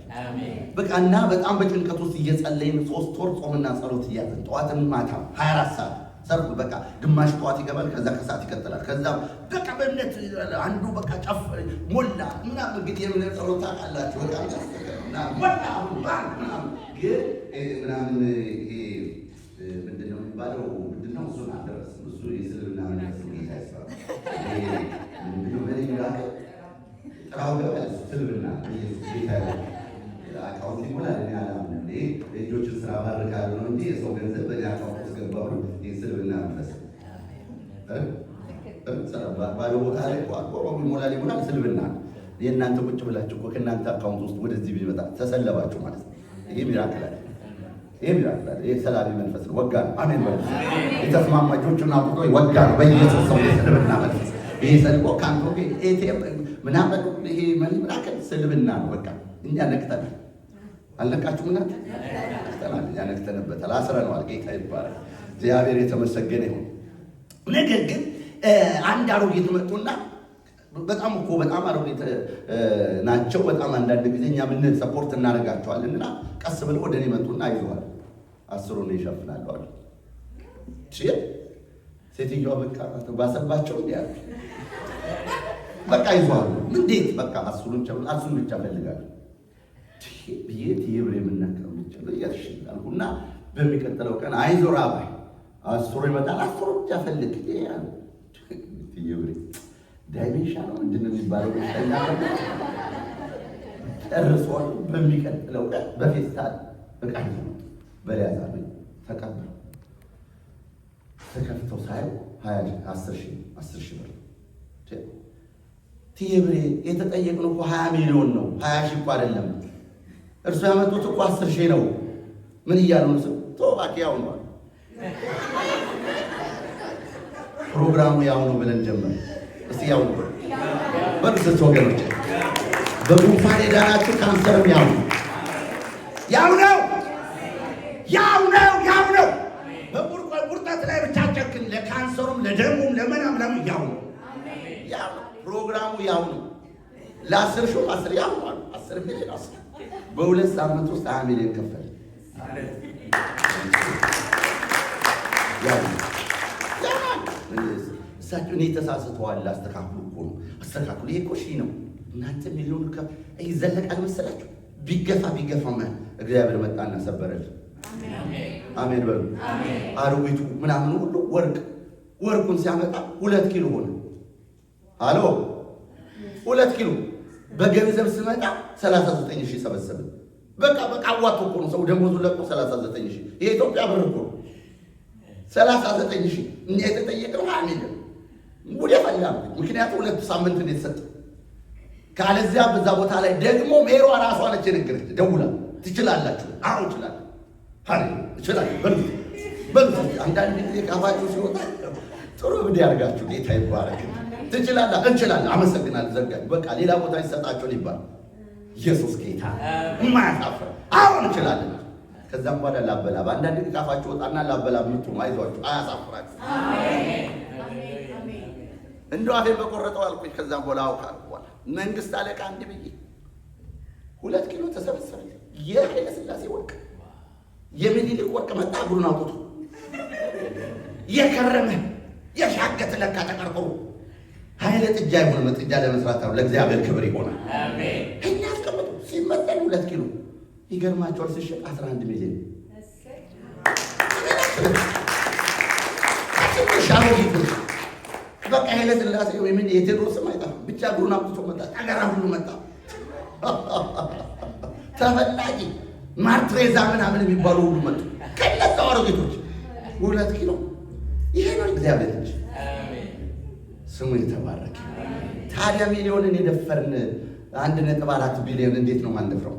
በቃ እና በጣም በጭንቀት ውስጥ እየጸለይን 3 ወር ጾምና ጸሎት እያዘን ጠዋትን ማታ 24 ሰዓት ሰርኩ። በቃ ግማሽ ጠዋት ይገባል፣ ከዛ ከሰዓት ይቀጥላል። ከዛ በቃ በእምነት አንዱ በቃ ጨፍ ሞላ እና እንግዲህ የምን ጸሎት ታውቃላችሁ በቃ እና ሞላ ምናምን ግን ምናምን ይሄ ምንድን ነው የሚባለው? ምንድን ነው እሱን አልደረስም። እሱ የስልምና መንፈስ ጌታ ይስራ ምንድን ነው በሌላ ጋር ጥራው ገባ ስልምና ጌታ አካውንት ይሞላል። እኔ አላምንም። እኔ ልጆችን ስራ ባርካለሁ ነው እንጂ የሰው ገንዘብ በእኔ አካውንት ውስጥ ገባሁ የስልምና መንፈስ ባዶ ቦታ ላይ ይሞላል ስልምና። የእናንተ ቁጭ ብላችሁ እኮ ከእናንተ አካውንት ውስጥ ወደዚህ ቢመጣ ተሰለባችሁ ማለት ነው። ይሄ ሚራክል አለ። ይሄ ሰላቢ መንፈስ ነው። ወጋ ነው። አሜን በሉ። የተስማማ እጆቹን አውጥቶ ወጋ ነው በኢየሱስ ስም። ስልምና መንፈስ ይሄ ሰልቆ ካንቶ ኤቲኤም ምናምን ይሄ ሚራክል ስልምና ነው። በቃ እኛ ነቅተናል። አልነቃችሁም? እናንተ ነቅተናል። እኛ ነቅተንበታል፣ አስረነዋል። ጌታ ይባላል። እግዚአብሔር የተመሰገነ ይሁን። ነገር ግን አንድ አሮጊት መጡና በጣም አሮጊት ናቸው። በጣም አንዳንድ ጊዜ እኛ ምን ሰፖርት እናደርጋቸዋለን እና ቀስ ብለው ወደ እኔ መጡና አይዞሃል 10 ይሸፍናሉ አሉ። ሴትዮዋ በቃ ባሰባቸው እንዲ ያሉ በቃ ይዟሉ። እንዴት በቃ 10 ብቻ ፈልጋለሁ ብዬ ትየብሬ የምናገረው እያልሽላልኩና በሚቀጥለው ቀን አይዞ ራባይ 10 ይመጣል 10 ብቻ ፈልግ ያሉ ትየብሬ ዳይሜንሻ ነው ምንድን ነው የሚባለው? ጨርሷል። በሚቀጥለው ቀን በፌስታል በቃ በሊያዛ ተቀበሉ። ተከፍተው ሳይ 10 ሺህ ብር ትየብሬ የተጠየቅነው እኮ 20 ሚሊዮን ነው 20 ሺህ እኮ አይደለም። እርሱ ያመጡት እኮ 10 ሺህ ነው። ምን እያሉ ነው? ተባክ ያው ነው ፕሮግራሙ ያው ነው ብለን ጀመረ። እስቲ ያው ነው በርስ ወገኖች፣ በጉንፋን የዳናችሁ ካንሰርም ያው ነው በቁርጠት ላይ ብቻ ጨክን። ለካንሰሩም ለደሙም ለምናም ያው ነው። ፕሮግራሙ ያው ነው። ለ10 ሺህ 10 ያው ነው 10 ሚሊዮን 10 በ2 ሳምንት ውስጥ 20 ሚሊዮን ከፈለ። እሳቸው እኔ ተሳስተዋል አስተካክሉ እኮ ነው አስተካክሉ። ይሄ እኮ ሺህ ነው እናንተ ሚሊዮን ይዘለቃል መሰላችሁ? ቢገፋ እግዚአብሔር መጣና ሰበረልን። አሜን በሉ። አሮጊቱ ምናምን ሁሉ ወርቁን ሲያመጣ 2 ኪሎ ሆነ። አሎ 2 ኪሎ በገንዘብ ስመጣ 39,000 ሰበሰብን። በቃ አዋጡ እኮ ነው ሰው ደሞዙን ለቆ 39,000 የኢትዮጵያ ብር እኮ 39,000 እኛ የተጠየቅነው 20 ሚሊዮን ሙድ ያፈላ። ምክንያቱም 2 ሳምንት ነው የተሰጠው። ካለዚያ በዛ ቦታ ላይ ደግሞ ሜሯ ራሷ ነች የነገረች ደውላ ትችላላችሁ። አዎ እችላለሁ እችላለሁ በሉ። አንዳንድ ጊዜ ካፋችሁ ሲወጣ ጥሩ ብድ ያርጋችሁ። ጌታ ይባረክ። ትችላለህ እንችላለን። አመሰግናለሁ። ዘጋኝ በቃ ሌላ ቦታ ይሰጣቸው ይባል። ኢየሱስ ጌታ የማያሳፍር አሁን እንችላለን። ከዛም በኋላ ላበላብ አንዳንድ ጊዜ ካፋችሁ ወጣና ላበላብ ምጡ አይዟችሁ፣ አያሳፍራችሁ። እንደው አፌን በቆረጠው አልኩኝ። ከዛም በኋላ አውቃለሁ በኋላ መንግስት አለቃ አንድ ብዬ 2 ኪሎ ተሰበሰበ። የኃይለ ሥላሴ ወርቅ የሚኒሊክ ወርቅ መጣ። እግሩን አውጥቶ የከረመ የሻገተ ለካ ተቀርቆ ኃይለ ጥጃ ይሆን ጥጃ ለመስራት ነው። ለእግዚአብሔር ክብር ይሆናል። አሜን። እኛ አስቀምጡ ሲመጠን 2 ኪሎ ይገርማቸዋል። ሲሸጥ 11 ሚሊዮን ሻው ይሁን በቃ ኃይለ ሥላሴ ወይም የቴዎድሮስ አይጠፋም። ብቻ እግሩን አውጥቶ መጣ። ጠገራ ሁሉ መጣ። ተፈላጊ ማርትሬዛ ምናምን የሚባሉ ሁሉ መጡ። ከነዛው አሮጌቶች 2 ኪሎ ይሄ ነው እግዚአብሔር እንጂ ስሙ የተባረከ። ታዲያ ሚሊዮንን የደፈርን 1.4 ቢሊዮን እንዴት ነው ማንደፍረው?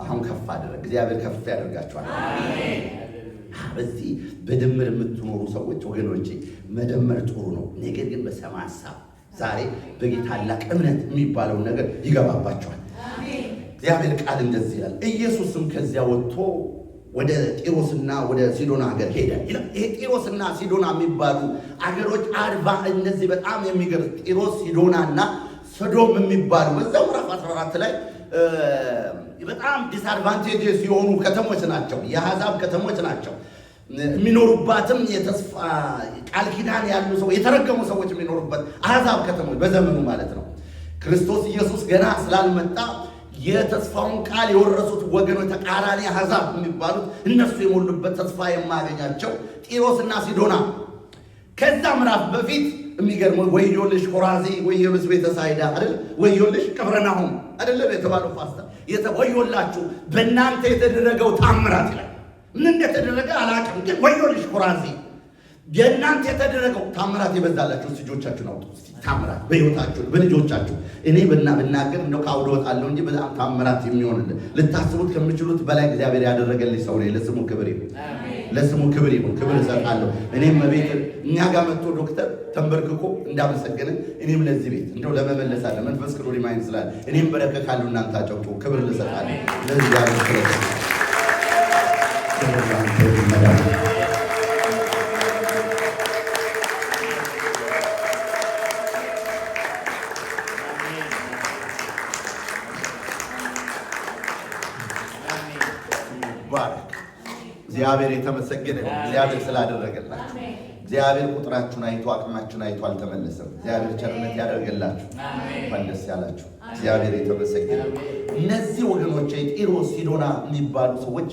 አሁን ከፍ አደረገ እግዚአብሔር። ከፍ ያደርጋቸዋል። አሜን። በዚህ በድምር የምትኖሩ ሰዎች ወገኖቼ መደመር ጥሩ ነው። ነገር ግን በሰማ ሐሳብ ዛሬ በጌታ ታላቅ እምነት የሚባለው ነገር ይገባባቸዋል። እግዚአብሔር ቃል እንደዚህ ይላል። ኢየሱስም ከዚያ ወጥቶ ወደ ጢሮስና ወደ ሲዶና ሀገር ሄደ ይላል። ይሄ ጢሮስና ሲዶና የሚባሉ አገሮች እነዚህ በጣም የሚገርም ጢሮስ፣ ሲዶናና ሰዶም የሚባሉ በዛው ምዕራፍ 14 ላይ በጣም ዲስአድቫንቴጅስ የሆኑ ከተሞች ናቸው። የአሕዛብ ከተሞች ናቸው። የሚኖሩባትም የተስፋ ቃል ኪዳን ያሉ ሰዎች የተረገሙ ሰዎች የሚኖሩበት አሕዛብ ከተሞች በዘመኑ ማለት ነው። ክርስቶስ ኢየሱስ ገና ስላልመጣ የተስፋውን ቃል የወረሱት ወገኖች ተቃራኒ አሕዛብ የሚባሉት እነሱ የሞሉበት ተስፋ የማያገኛቸው ጢሮስና ሲዶና። ከዛ ምዕራፍ በፊት የሚገርመው ወዮልሽ ኮራዚ፣ ወዮልሽ ቤተሳይዳ አይደል? ወዮልሽ ቅፍርናሆም አይደለም የተባለው ፓስተር ወዮላችሁ በእናንተ የተደረገው ታምራት ይላል። ምን እንደተደረገ አላውቅም፣ ግን ወዮልሽ ኮራዚ የእናንተ የተደረገው ታምራት የበዛላችሁ ልጆቻችሁን አውጡ። ታምራት በሕይወታችሁ በልጆቻችሁ እኔ ብናገር እንደው ካውዶ ወጣለሁ እንጂ በጣም ታምራት የሚሆንልን ልታስቡት ከምችሉት በላይ እግዚአብሔር ያደረገልኝ ሰው ነው። ለስሙ ክብር ይሁን፣ ለስሙ ክብር ይሁን። ክብር እሰጣለሁ። እኔም ቤት እኛ ጋር መጥቶ ዶክተር ተንበርክኮ እንዳመሰገነ እኔም ለዚህ ቤት እንደው ለመመለሳለ መንፈስ ቅዱስ ሪማይንድ ስላለ እኔም በረከካለሁ። እናንተ አጨብጡ። ክብር ልሰጣለሁ ለዚህ ያለው ክብር እግዚአብሔር የተመሰገነ ነው። እግዚአብሔር ስላደረገላችሁ እግዚአብሔር ቁጥራችሁን አይቶ አቅማችሁን አይቶ አልተመለሰም። እግዚአብሔር ቸርነት ያደርገላችሁ። እንኳን ደስ ያላችሁ። እግዚአብሔር የተመሰገነ ነው። እነዚህ ወገኖች ጢሮስ፣ ሲዶና የሚባሉ ሰዎች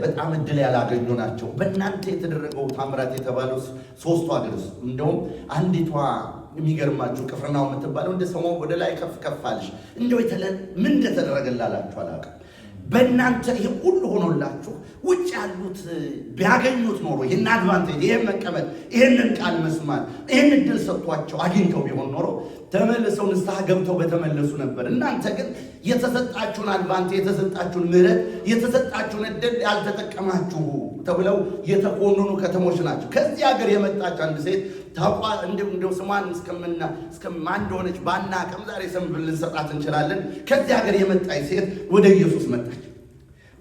በጣም እድል ያላገኙ ናቸው። በእናንተ የተደረገው ታምራት የተባለው 3ቱ ሀገር ውስጥ እንደውም አንዲቷ የሚገርማችሁ ቅፍርናሆም የምትባለው እንደ ሰሞን ወደ ላይ ከፍ ከፍ አለሽ። እንደው ምን እንደተደረገላላችሁ አላውቅም። በእናንተ ይሄ ሁሉ ሆኖላችሁ ውጭ ያሉት ቢያገኙት ኖሮ ይህን አድቫንቴጅ፣ ይህን መቀመጥ፣ ይህንን ቃል መስማት፣ ይህን እድል ሰጥቷቸው አግኝተው ቢሆን ኖሮ ተመልሰው ንስሐ ገብተው በተመለሱ ነበር። እናንተ ግን የተሰጣችሁን አድቫንቴጅ፣ የተሰጣችሁን ምሕረት፣ የተሰጣችሁን እድል ያልተጠቀማችሁ ተብለው የተኮንኑ ከተሞች ናቸው። ከዚህ ሀገር የመጣች አንድ ሴት ታቋ እንደው ስሟን እስከማን እንደሆነች ባናውቅም ዛሬ ስም ልንሰጣት እንችላለን። ከዚህ ሀገር የመጣች ሴት ወደ ኢየሱስ መጣች።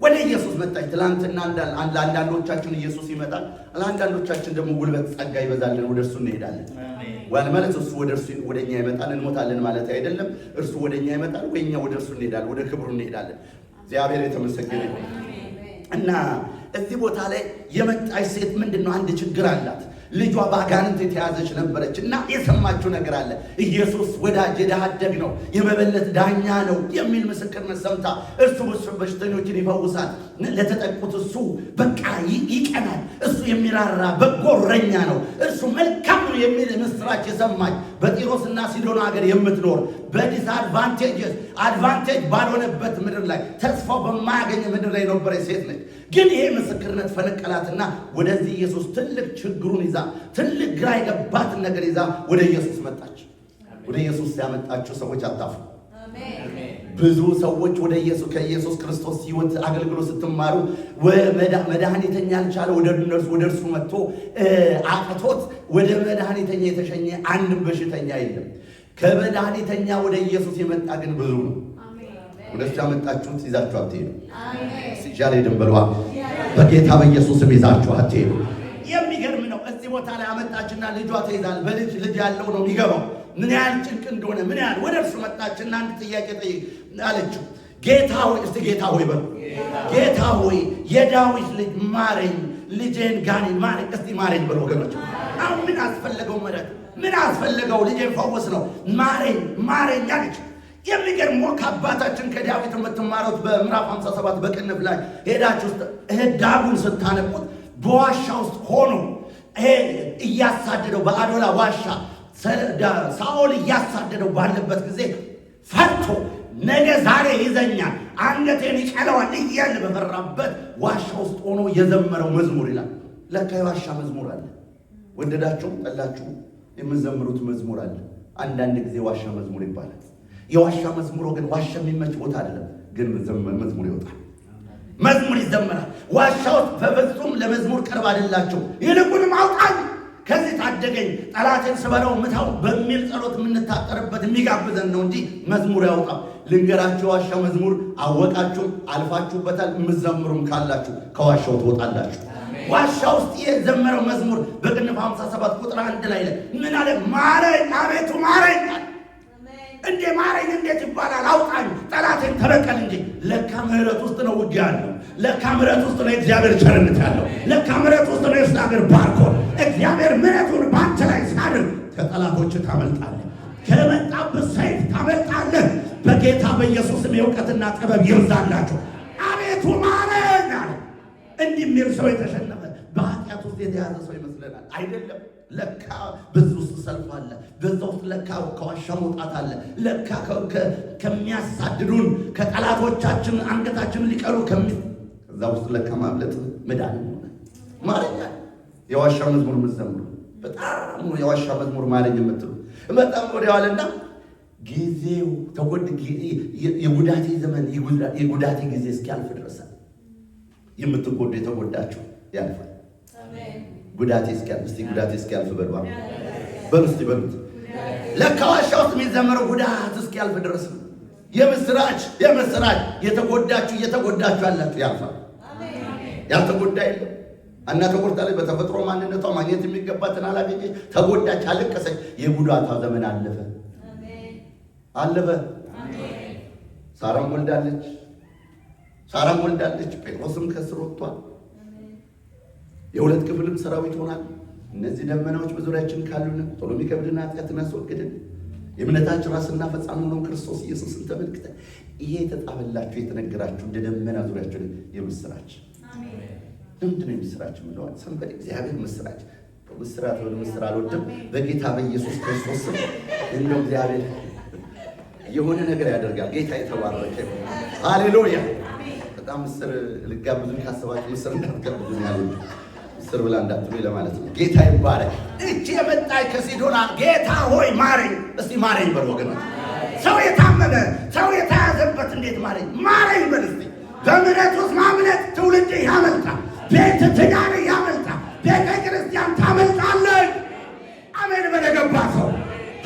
ወደ ኢየሱስ መጣች። ትላንትና ለአንዳንዶቻችን ኢየሱስ ይመጣል፣ ለአንዳንዶቻችን ደግሞ ጉልበት ጸጋ ይበዛልን፣ ወደ እርሱ እንሄዳለን። ማለት እሱ ወደ እኛ ይመጣል እንሞታለን ማለት አይደለም። እርሱ ወደ እኛ ይመጣል፣ ወይኛ ወደ እርሱ እንሄዳለን፣ ወደ ክብሩ እንሄዳለን። እግዚአብሔር የተመሰገነ ይሁን። እና እዚህ ቦታ ላይ የመጣች ሴት ምንድነው? አንድ ችግር አላት። ልጇ በአጋንንት የተያዘች ነበረች እና የሰማችው ነገር አለ። ኢየሱስ ወዳጅ የድሃ አደግ ነው፣ የመበለት ዳኛ ነው የሚል ምስክርነት ሰምታ እርሱ በሽተኞችን ይፈውሳል፣ ለተጠቁት እሱ በቃ ይቀናል፣ እሱ የሚራራ በጎ እረኛ ነው፣ እርሱ መልካም ነው የሚል ምስራች የሰማች በጢሮስና ሲዶና ሀገር የምትኖር አድቫንቴጅ ባልሆነበት ምድር ላይ ተስፋው በማያገኝ ምድር ላይ የነበረች ሴት ነች። ግን ይሄ ምስክርነት ፈነቀላትና ወደዚህ ኢየሱስ ትልቅ ችግሩን ይዛ ትልቅ ግራ የገባትን ነገር ይዛ ወደ ኢየሱስ መጣች። ወደ ኢየሱስ ያመጣችሁ ሰዎች አታፍሩ። ብዙ ሰዎች ከኢየሱስ ክርስቶስ ሕይወት አገልግሎት ስትማሩ መድኃኒተኛ ያልቻለ ወደ እርሱ መጥቶ አቅቶት ወደ መድኃኒተኛ የተሸኘ አንድም በሽተኛ የለም። ከመድኃኒተኛ ወደ ኢየሱስ የመጣ ግን ብዙ ነው። ወደ እሱ ያመጣችሁት ይዛችሁ አትሄዱ። ሲጃሌ ድንበሏ በጌታ በኢየሱስም ይዛችሁ አትሄዱ። የሚገርም ነው። እዚህ ቦታ ላይ አመጣችና ልጇ ተይዛል። ልጅ ያለው ነው የሚገባው። ምን ያህል ጭንቅ እንደሆነ ምን ያህል ወደ እርሱ መጣችና አንድ ጥያቄ አለችው። ጌታ ሆይ፣ እስቲ ጌታ ሆይ በሉ። ጌታ ሆይ የዳዊት ልጅ ማረኝ፣ ልጄን ጋኔን ማረኝ፣ እስቲ ማረኝ በሉ ወገኖች። አሁን ምን አስፈለገው? ምሕረት ምን አስፈለገው? ልጄን ፈወስ ነው። ማረኝ ማረኝ አለች። የሚገርመው ከአባታችን ከዳዊት የምትማሩት በምዕራፍ 57 በቅንፍ ላይ ሄዳችሁ ዳጉን ስታነቡት በዋሻ ውስጥ ሆኖ እያሳደደው በአዶላ ዋሻ ሳኦል እያሳደደው ባለበት ጊዜ ፈርቶ ነገ ዛሬ ይዘኛል፣ አንገቴን ይቀለዋል እያለ በፈራበት ዋሻ ውስጥ ሆኖ የዘመረው መዝሙር ይላል። ለካ የዋሻ መዝሙር አለ። ወደዳችሁም ጠላችሁ የምዘምሩት መዝሙር አለ። አንዳንድ ጊዜ ዋሻ መዝሙር ይባላል። የዋሻ መዝሙር ግን ዋሻ የሚመች ቦታ አይደለም፣ ግን መዝሙር ይወጣል፣ መዝሙር ይዘመራል። ዋሻ ውስጥ በፍጹም ለመዝሙር ቅርብ አይደላችሁ። ይልቁንም አውጣኝ፣ ከዚህ ታደገኝ፣ ጠላቴን ስበረው ምታው በሚል ጸሎት የምንታጠርበት የሚጋብዘን ነው እንጂ መዝሙር ያውጣው። ልንገራችሁ፣ የዋሻ መዝሙር አወቃችሁም አልፋችሁበታል። የምትዘምሩም ካላችሁ ከዋሻው ትወጣላችሁ። ዋሻ ውስጥ የዘመረው መዝሙር በቅንፍ 57 ቁጥር 1 ላይ ምን አለ? ማረኝ፣ አቤቱ ማረኝ። እንዴ ማረኝ እንዴት ይባላል? አውጣኝ፣ ጠላቴን ተበቀል እንጂ። ለካ ምሕረት ውስጥ ነው ውጊያ ያለው። ለካ ምሕረት ውስጥ ነው እግዚአብሔር ቸርነት ያለው። ለካ ምሕረት ውስጥ ነው እግዚአብሔር ባርኮት። እግዚአብሔር ምሕረቱን በአንተ ላይ ሲያደርግ ከጠላቶች ታመልጣለህ፣ ከመጣብህ ሰይፍ ታመልጣለህ። በጌታ በኢየሱስም የእውቀትና ጥበብ ይብዛላችሁ። አቤቱ ማረኝ አለ። እንዲህ የሚል ሰው የተሸነፈ በኃጢአት ውስጥ የተያዘ ሰው ይመስለናል። አይደለም። ለካ በዚህ ውስጥ ሰልፍ አለ። በዛ ውስጥ ለካ ከዋሻ መውጣት አለ። ለካ ከሚያሳድዱን ከጠላቶቻችን አንገታችንን ሊቀሉ ከዛ ውስጥ ለካ ማምለጥ መዳን ሆነ ማረኛ። የዋሻ መዝሙር የምትዘምሩ በጣም የዋሻ መዝሙር ማረኝ የምትሉ በጣም ወዲያዋልና ጊዜው የጉዳቴ ዘመን የጉዳቴ ጊዜ እስኪያልፍ ድረስ የምትጎዱ የተጎዳችሁ ያልፋል። ጉዳቴ እስኪያልፍ እስቲ ጉዳቴ እስኪያልፍ በሉ እስቲ በሉት። ለካ ዋሻ ውስጥ የሚዘመረው ጉዳት እስኪያልፍ ድረስ ነው። የምስራች የምስራች። እየተጎዳችሁ ያላችሁ ያልፋል። ያልተጎዳ የለም። እና ተጎድታለች። በተፈጥሮ ማንነቷ ማግኘት የሚገባትን አላገኘች። ተጎዳች፣ አለቀሰች። የጉዳቷ ዘመን አለፈ አለፈ። ሳራም ወልዳለች። ጴጥሮስም ከስር ወጥቷል። የሁለት ክፍልም ሰራዊት ሆናል። እነዚህ ደመናዎች በዙሪያችን ካሉን ቶሎ የሚከብድና ኃጢአትን አስወግደን የእምነታችን ራስና ፈጻሚ ነው ክርስቶስ ኢየሱስን ተመልክተን ይሄ የተጻፈላችሁ የተነገራችሁ እንደ ደመና ዙሪያችን የምስራች። ለምንድን ነው የምስራች ምለዋል? ሰንበል እግዚአብሔር ምስራች ምስራት ወደ ምስራ አልወድም። በጌታ በኢየሱስ ክርስቶስ ስም እንደው እግዚአብሔር የሆነ ነገር ያደርጋል። ጌታ የተባረከ ሃሌሉያ። በጣም ምስር ልጋብዙኝ ካሰባችሁ ምስር እንዳትጋብዙኝ ያሉ ምስር ብላ እንዳትሉ ለማለት ነው። ጌታ ይባረክ። እቺ የመጣች ከሲዶና ጌታ ሆይ ማረኝ፣ እስቲ ማረኝ በል ወገኖች። ሰው የታመመ ሰው የተያዘበት እንዴት ማረኝ በል እስቲ። በምሕረት ውስጥ ማምለጥ ትውልድ ያመልጣል፣ ቤት ትዳር ያመልጣል፣ ቤተ ክርስቲያን ታመልጣለች። አሜን በለገባ ሰው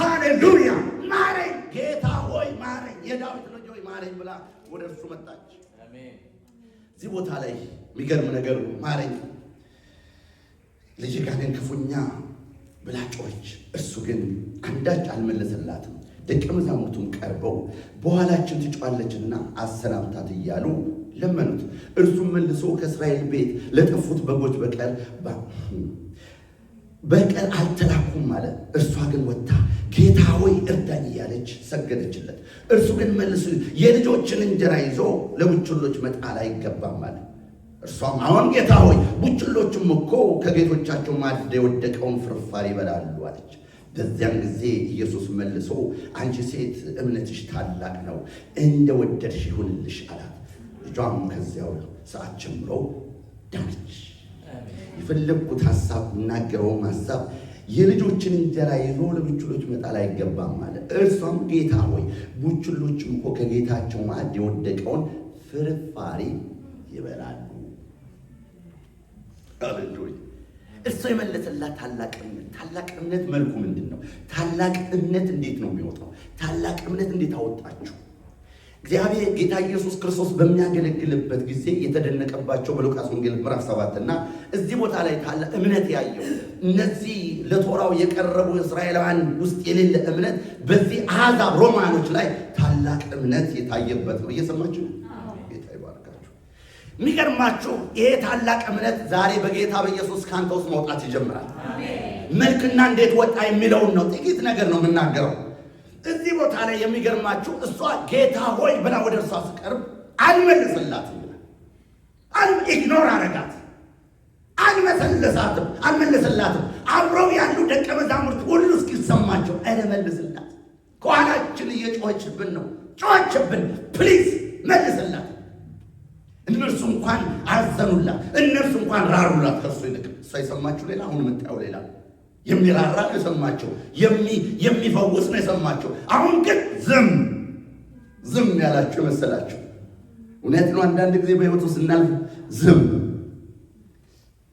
ሃሌሉያ። ማረኝ ጌታ ሆይ ማረኝ፣ የዳዊት ልጅ ሆይ ማረኝ ብላ ወደ እርሱ መጣች። እዚህ ቦታ ላይ የሚገርም ነገር ማረኝ ልጅ ጋኔን ክፉኛ ብላ ጮኸች። እርሱ ግን አንዳች አልመለሰላትም። ደቀ መዛሙርቱም ቀርበው በኋላችን ትጮኻለችና አሰናብታት እያሉ ለመኑት። እርሱም መልሶ ከእስራኤል ቤት ለጠፉት በጎች በቀር አልተላኩም አለ። እርሷ ግን ወጥታ ጌታ ሆይ እርዳኝ እያለች ሰገደችለት። እርሱ ግን መልሶ የልጆችን እንጀራ ይዞ ለቡችሎች መጣል አይገባም አለ። እርሷም አሁን ጌታ ሆይ ቡችሎችም እኮ ከጌቶቻቸው ማዕድ የወደቀውን ፍርፋሪ ይበላሉ አለች። በዚያን ጊዜ ኢየሱስ መልሶ አንቺ ሴት እምነትሽ ታላቅ ነው፣ እንደወደድሽ ይሁንልሽ አላት። ልጇም ከዚያው ሰዓት ጀምሮ ዳነች። የፈለግኩት ሐሳብ እናገረውም ሐሳብ የልጆችን እንጀራ ይዞ ለቡችሎች መጣል አይገባም አለ። እርሷም ጌታ ሆይ ቡችሎችም እኮ ከጌታቸው ማዕድ የወደቀውን ፍርፋሪ ይበላሉ። አሌሉያ። እርሱ የመለሰላት ታላቅ እምነት መልኩ ምንድን ነው? ታላቅ እምነት እንዴት ነው የሚወጣው? ታላቅ እምነት እንዴት አወጣችሁ? እግዚአብሔር ጌታ ኢየሱስ ክርስቶስ በሚያገለግልበት ጊዜ የተደነቀባቸው በሉቃስ ወንጌል ምዕራፍ 7 እና እዚህ ቦታ ላይ ታለ እምነት ያየው እነዚህ ለቶራው የቀረቡ እስራኤላውያን ውስጥ የሌለ እምነት በዚህ አሕዛብ ሮማኖች ላይ ታላቅ እምነት የታየበት ነው። እየሰማችሁ ነው? ጌታ ይባርካችሁ። የሚገርማችሁ ይሄ ታላቅ እምነት ዛሬ በጌታ በኢየሱስ ካንተ ውስጥ መውጣት ይጀምራል። መልክና እንዴት ወጣ የሚለውን ነው ጥቂት ነገር ነው የምናገረው። እዚህ ቦታ ላይ የሚገርማችሁ እሷ ጌታ ሆይ ብላ ወደ እርሷ ስቀርብ አልመለሰላትም። ኢግኖር አረጋት። አልመለሰላትም። አብረው ያሉ ደቀ መዛሙርት ሁሉ እስኪሰማቸው አይመልስላት። ከኋላችን እየጮኸችብን ነው። ጮኸችብን፣ ፕሊዝ መልስላት። እነርሱ እንኳን አዘኑላት፣ እነርሱ እንኳን ራሩላት። ከእሱ ይልቅ እሷ የሰማችሁ ሌላ፣ አሁን የምታየው ሌላ። የሚራራ ነው የሰማቸው፣ የሚፈውስ ነው የሰማቸው። አሁን ግን ዝም ያላቸው መሰላቸው። እውነት ነው። አንዳንድ ጊዜ በሕይወቱ ስናልፍ ዝም።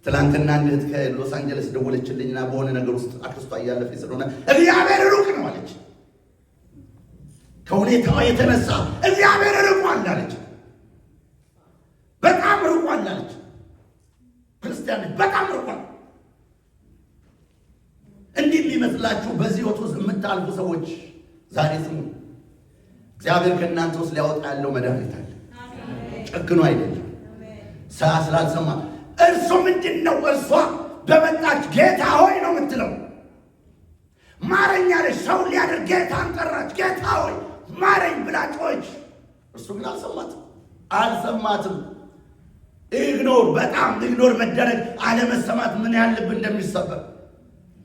ትላንትና አንዲት ከሎስ አንጀለስ ደወለችልኝና በሆነ ነገር ውስጥ አክስቷ እያለፈች ስለሆነ እግዚአብሔር ሩቅ ነው አለች። ከሁኔታዋ የተነሳ እግዚአብሔር ርቋል አለች። በጣም ርቋል አለች። ክርስቲያን በጣም ርቋል። እንዲህ የሚመስላችሁ በዚህ ሕይወት ውስጥ የምታልፉ ሰዎች ዛሬ ስሙ። እግዚአብሔር ከእናንተ ውስጥ ሊያወጣ ያለው መድኃኒት አለ። ጨክኖ አይደለም፣ ስላልሰማ። እርሱ ምንድን ነው? እርሷ በመጣች ጌታ ሆይ ነው የምትለው። ማረኝ አለች። ሰው ሊያደርግ ጌታን ጠራች። ጌታ ሆይ ማረኝ ብላ ጮኸች። እርሱ ግን አልሰማትም። በጣም ኢግኖር መደረግ፣ አለመሰማት ምን ያህል ልብ እንደሚሰበር።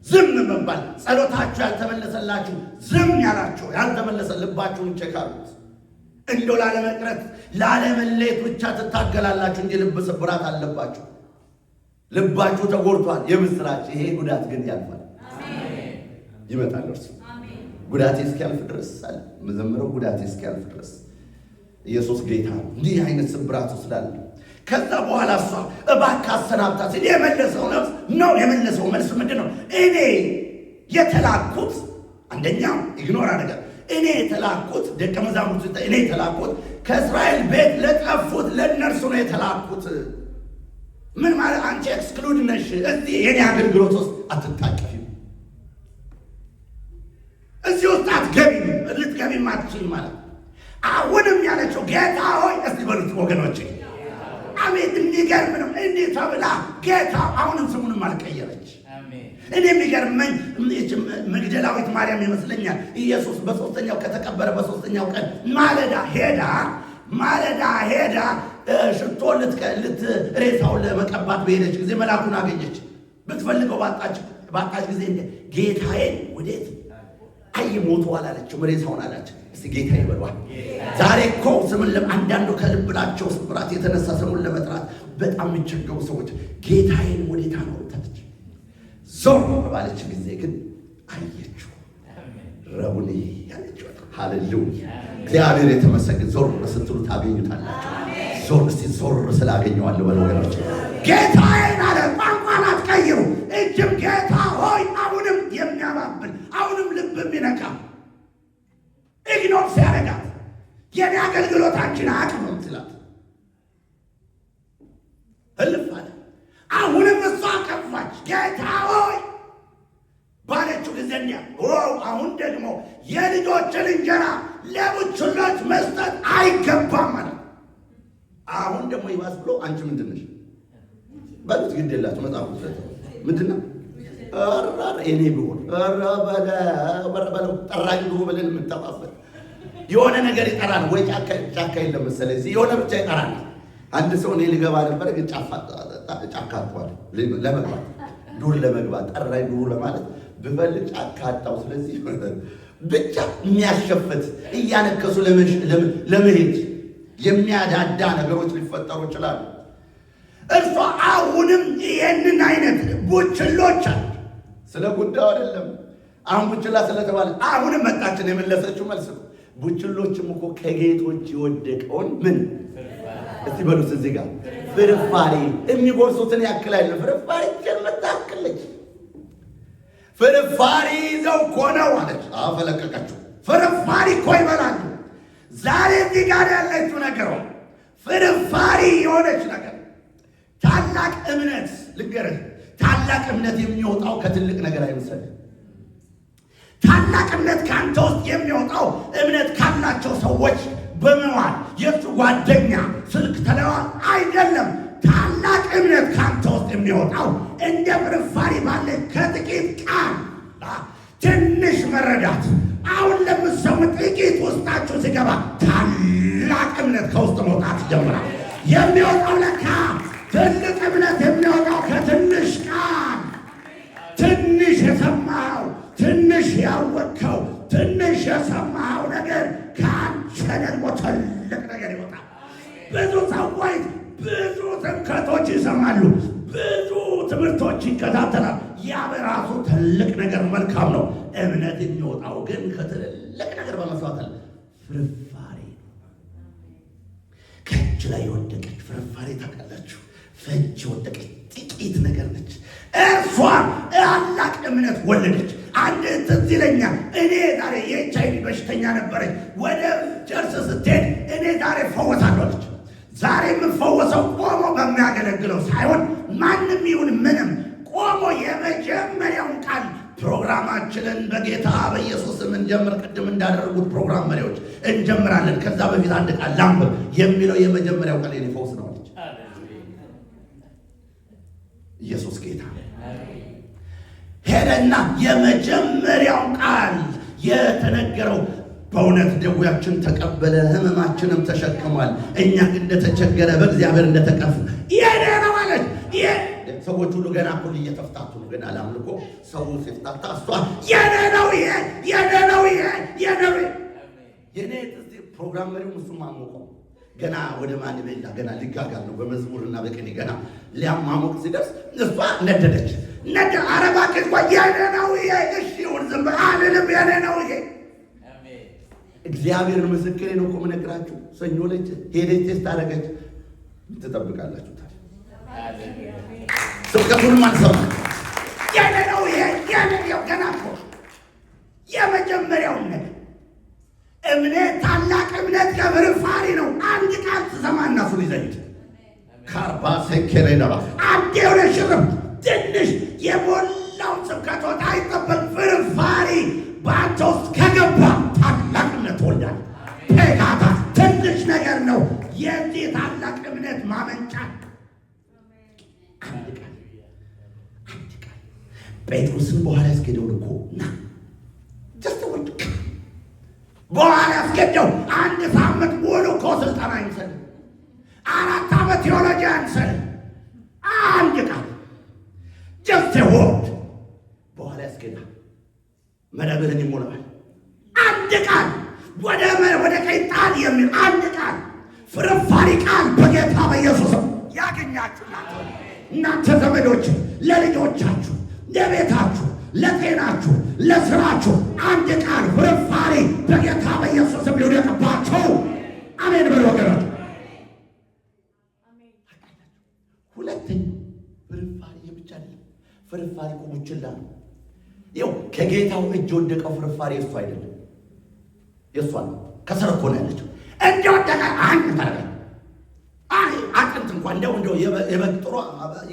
ዝም መባል። ጸሎታችሁ ያልተመለሰላችሁ ዝም ያላችሁ ያልተመለሰ ልባችሁን ቼክ አድርጉት። እንደው ላለመቅረት ላለመለየት ብቻ ትታገላላችሁ እንጂ ልብ ስብራት አለባችሁ። ልባችሁ ተጎድቷል። የምስራች ይሄ ጉዳት ግን ያልፋል። ይመጣል እርሱ። ጉዳቴ እስኪያልፍ ድረስ አለ መዘምረው። ጉዳቴ እስኪያልፍ ድረስ ኢየሱስ ጌታ ነው። እንዲህ አይነት ስብራት ስላለ ከዛ በኋላ እሷ እባክህ አሰናብታ ሲል የመለሰው መልስ ምንድን ነው? እኔ የተላኩት አንደኛው ኢግኖር አደረገ። እኔ የተላኩት ደቀ መዛሙርቱ እኔ የተላኩት ከእስራኤል ቤት ለጠፉት ለእነርሱ ነው የተላኩት። ምን ማለት? አንቺ ኤክስክሉድ ነሽ። እዚህ የኔ አገልግሎት ውስጥ አትታቀፊም። እዚህ ውስጥ አትገቢም። ልትገቢም አትችልም ማለት። አሁንም ያለችው ጌታ ሆይ እስቲ በሉት ወገኖቼ። አሜን። የሚገርም ነው። እንዲህ ተብላ ጌታ አሁንም ስሙንም አልቀየረች። እኔ የሚገርመኝ መግደላዊት ማርያም ይመስለኛል። ኢየሱስ በሶስተኛው ከተቀበረ በሶስተኛው ቀን ማለዳ ሄዳ ሽቶ ሬሳውን ለመቀባት በሄደች ጊዜ መልአኩን አገኘች። ብትፈልገው ባጣች ጊዜ ጌታዬን ወዴት ሞቷል አለችው። ሬሳውን አላች። እስቲ ጌታ ይበሏል። ዛሬ እኮ ስምን አንዳንዱ ከልብላቸው ስብራት የተነሳ ስሙን ለመጥራት በጣም የሚቸገሩ ሰዎች ጌታዬን ወዴት አኖሩታለች። ዞር ባለች ጊዜ ግን አየችው። ረቡኒ ያለችው። ሃሌሉያ! እግዚአብሔር የተመሰገነ። ዞር ስትሉ ታገኙታላችሁ። ዞር ስላገኘዋለሁ በለወገኖች ጌታዬን አለ። ቋንቋን አትቀይሩ። እጅም ጌታ ሆይ አሁንም የሚያባብል አሁንም ልብ የሚነካ ኢግኖር ሲያረጋት የኔ አገልግሎታችን አቅምም ትላት እልፍ አለ። አሁንም እሷ ከፋች። ጌታ ሆይ ባለችው ጊዜ አሁን ደግሞ የልጆችን እንጀራ ለቡችሎች መስጠት አይገባም አለ። አሁን ደግሞ ይባስ ብሎ አንቺ ምንድን ነሽ በሉት። ግድ የላችሁ መጽሐፍ ምንድን ነው? እኔ ቢሆን በለው ጠራኝ ብሎ ብለን የምንጠፋበት የሆነ ነገር ይጠራል ወይ? ጫካ የለም መሰለኝ የሆነ ብቻ ይጠራል። አንድ ሰው እኔ ልገባ ነበር ግን ጫካ አጥቷል። ለመግባት ዱር ለመግባት ጠራኝ ዱር ለማለት ብፈልግ ጫካ አጣው። ስለዚህ ብቻ የሚያሸፍት እያነከሱ ለመሄድ የሚያዳዳ ነገሮች ሊፈጠሩ ይችላሉ። እርሷ አሁንም ይህንን አይነት ቡችሎች አሉ። ስለ ጉዳዩ አይደለም። አሁን ቡችላ ስለተባለ አሁንም መጣችን። የመለሰችው መልስ ነው። ቡችሎችም እኮ ከጌቶች የወደቀውን ምን እስቲ በሉት እዚህ ጋር ፍርፋሪ የሚጎርሱትን ያክል አይደለም። ፍርፋሪ ጀመታክለች። ፍርፋሪ ይዘው እኮ ነው አለች። አፈለቀቀችው። ፍርፋሪ እኮ ይበላሉ። ዛሬ እዚህ ጋር ያለችው ነገር ፍርፋሪ የሆነች ነገር ታላቅ እምነት ልንገርህ፣ ታላቅ እምነት የሚወጣው ከትልቅ ነገር አይመስልም። ታላቅ እምነት ከአንተ ውስጥ የሚወጣው እምነት ካላቸው ሰዎች በመዋል የእሱ ጓደኛ ስልክ ተለዋል አይደለም። ታላቅ እምነት ከአንተ ውስጥ የሚወጣው እንደ ፍርፋሪ ባለ ከጥቂት ቃል ትንሽ መረዳት። አሁን ለምትሰሙ ጥቂት ውስጣችሁ ሲገባ ታላቅ እምነት ከውስጥ መውጣት ይጀምራል። የሚወጣው ለካ ትልቅ እምነት የሚወጣው ከትንሽ ቃል፣ ትንሽ የሰማኸው፣ ትንሽ ያወቅኸው፣ ትንሽ የሰማኸው ነገር ከአንተ ደግሞ ትልቅ ነገር ይወጣል። ብዙ ሰዎች ብዙ ትምክህቶች ይሰማሉ፣ ብዙ ትምህርቶች ይከታተላል። ያ በራሱ ትልቅ ነገር መልካም ነው። እምነት የሚወጣው ግን ከትልቅ ነገር በመስዋዕት አለ። ፍርፋሪ ከእጅ ላይ የወደቀች ፍርፋሪ ታውቃላችሁ? ፈጅ የወደቀች ጥቂት ነገር ነች። እርሷ ታላቅ እምነት ወለደች። አንድ ትዝ ይለኛል። እኔ ዛሬ የኤችአይቪ በሽተኛ ነበረች። ወደ ቸርች ስትሄድ እኔ ዛሬ እፈወሳለሁ አለች። ዛሬ የምፈወሰው ቆሞ በሚያገለግለው ሳይሆን ማንም ይሁን ምንም ቆሞ የመጀመሪያውን ቃል ፕሮግራማችንን በጌታ በኢየሱስም እንጀምር። ቅድም እንዳደረጉት ፕሮግራም መሪዎች እንጀምራለን። ከዛ በፊት አንድ ቃል ላንብብ የሚለው የመጀመሪያው ቃል የኔ ፈውስ ነው አለች። ኢየሱስ ጌታ ሄደና የመጀመሪያውን ቃል የተነገረው በእውነት ደዌያችን ተቀበለ፣ ሕመማችንም ተሸክሟል። እኛ ግን እንደተቸገረ በእግዚአብሔር እንደተቀፍ የኔ ነው አለች። ሰዎች ሁሉ ገና እኮ እየተፍታቱ ነው። ገና ላምልኮ ሰው ሲፍታታ እሷ የኔ ነው ይሄ፣ የኔ ነው ይሄ፣ የኔ ነው የኔ ፕሮግራም መሪው እሱም አሞቀው ገና ወደ ማን ቤላ ገና ሊጋጋል ነው በመዝሙርና በቅኔ ገና ሊያማሞቅ ሲደርስ እሷ ነደደች። አረባ ከቷ የኔ ነው ይሄ፣ እሺ ይሁን ዝም አልልም፣ የኔ ነው ይሄ። እግዚአብሔርን ምስክሬ ነው እኮ የምነግራችሁ። ሰኞ ዕለት ሄደች ቴስት አደረገች። ትጠብቃላችሁ ታዲያ ስብከቱንም አልሰማ የኔ ነው ይሄ፣ የኔ ነው ገና እኮ የመጀመሪያውን ነገር እምነት ታላቅ እምነት ከፍርፋሪ ነው። አንድ ቃል ትሰማና ሱን ይዘይት ካርባ ሰከረ ነው አንድ የሆነ ሽርም ትንሽ የሞላው ስብከት ወጣ አይጠበቅ ፍርፋሪ በአንተ ውስጥ ከገባ ታላቅ እምነት ወልዳል። ፔጋታ ትንሽ ነገር ነው የዚህ ታላቅ እምነት ማመንጫ። አንድ ቃል ጴጥሮስን በኋላ ያስኬደው እኮ ና ጀስተወድ በኋላ ያስኬደው 1 ሳምንት ሙሉ እኮ ስልጠና ይሰል 4 ዓመት ቴዎሎጂ አንሰል አንድ ቃል ጀስተወድ በኋላ ያስኬዳ መረብልን ይሞላል። አንድ ቃል ወደ ቀኝ ጣል የሚል አንድ ቃል ፍርፋሪ ቃል በጌታ በኢየሱስ ያገኛችሁ እናንተ ዘመዶች፣ ለልጆቻችሁ፣ ለቤታችሁ፣ ለጤናችሁ፣ ለስራችሁ አንድ ቃል ፍርፋሪ በጌታ በኢየሱስ ሊወደቅባችሁ። አሜን በሉ ወገኖች። ሁለተኛው ፍርፋሪ ብቻ አይደለም። ፍርፋሪ ቁሙችላ ነው። ይኸው ከጌታው እጅ ወደቀው ፍርፋሪ እሱ አይደለም፣ የእሷ ነው። ከስር እኮ ነው ያለችው። እንደወደቀ አንድ ታረጋ አጥንት እንኳን እንደው የበግ ጥሩ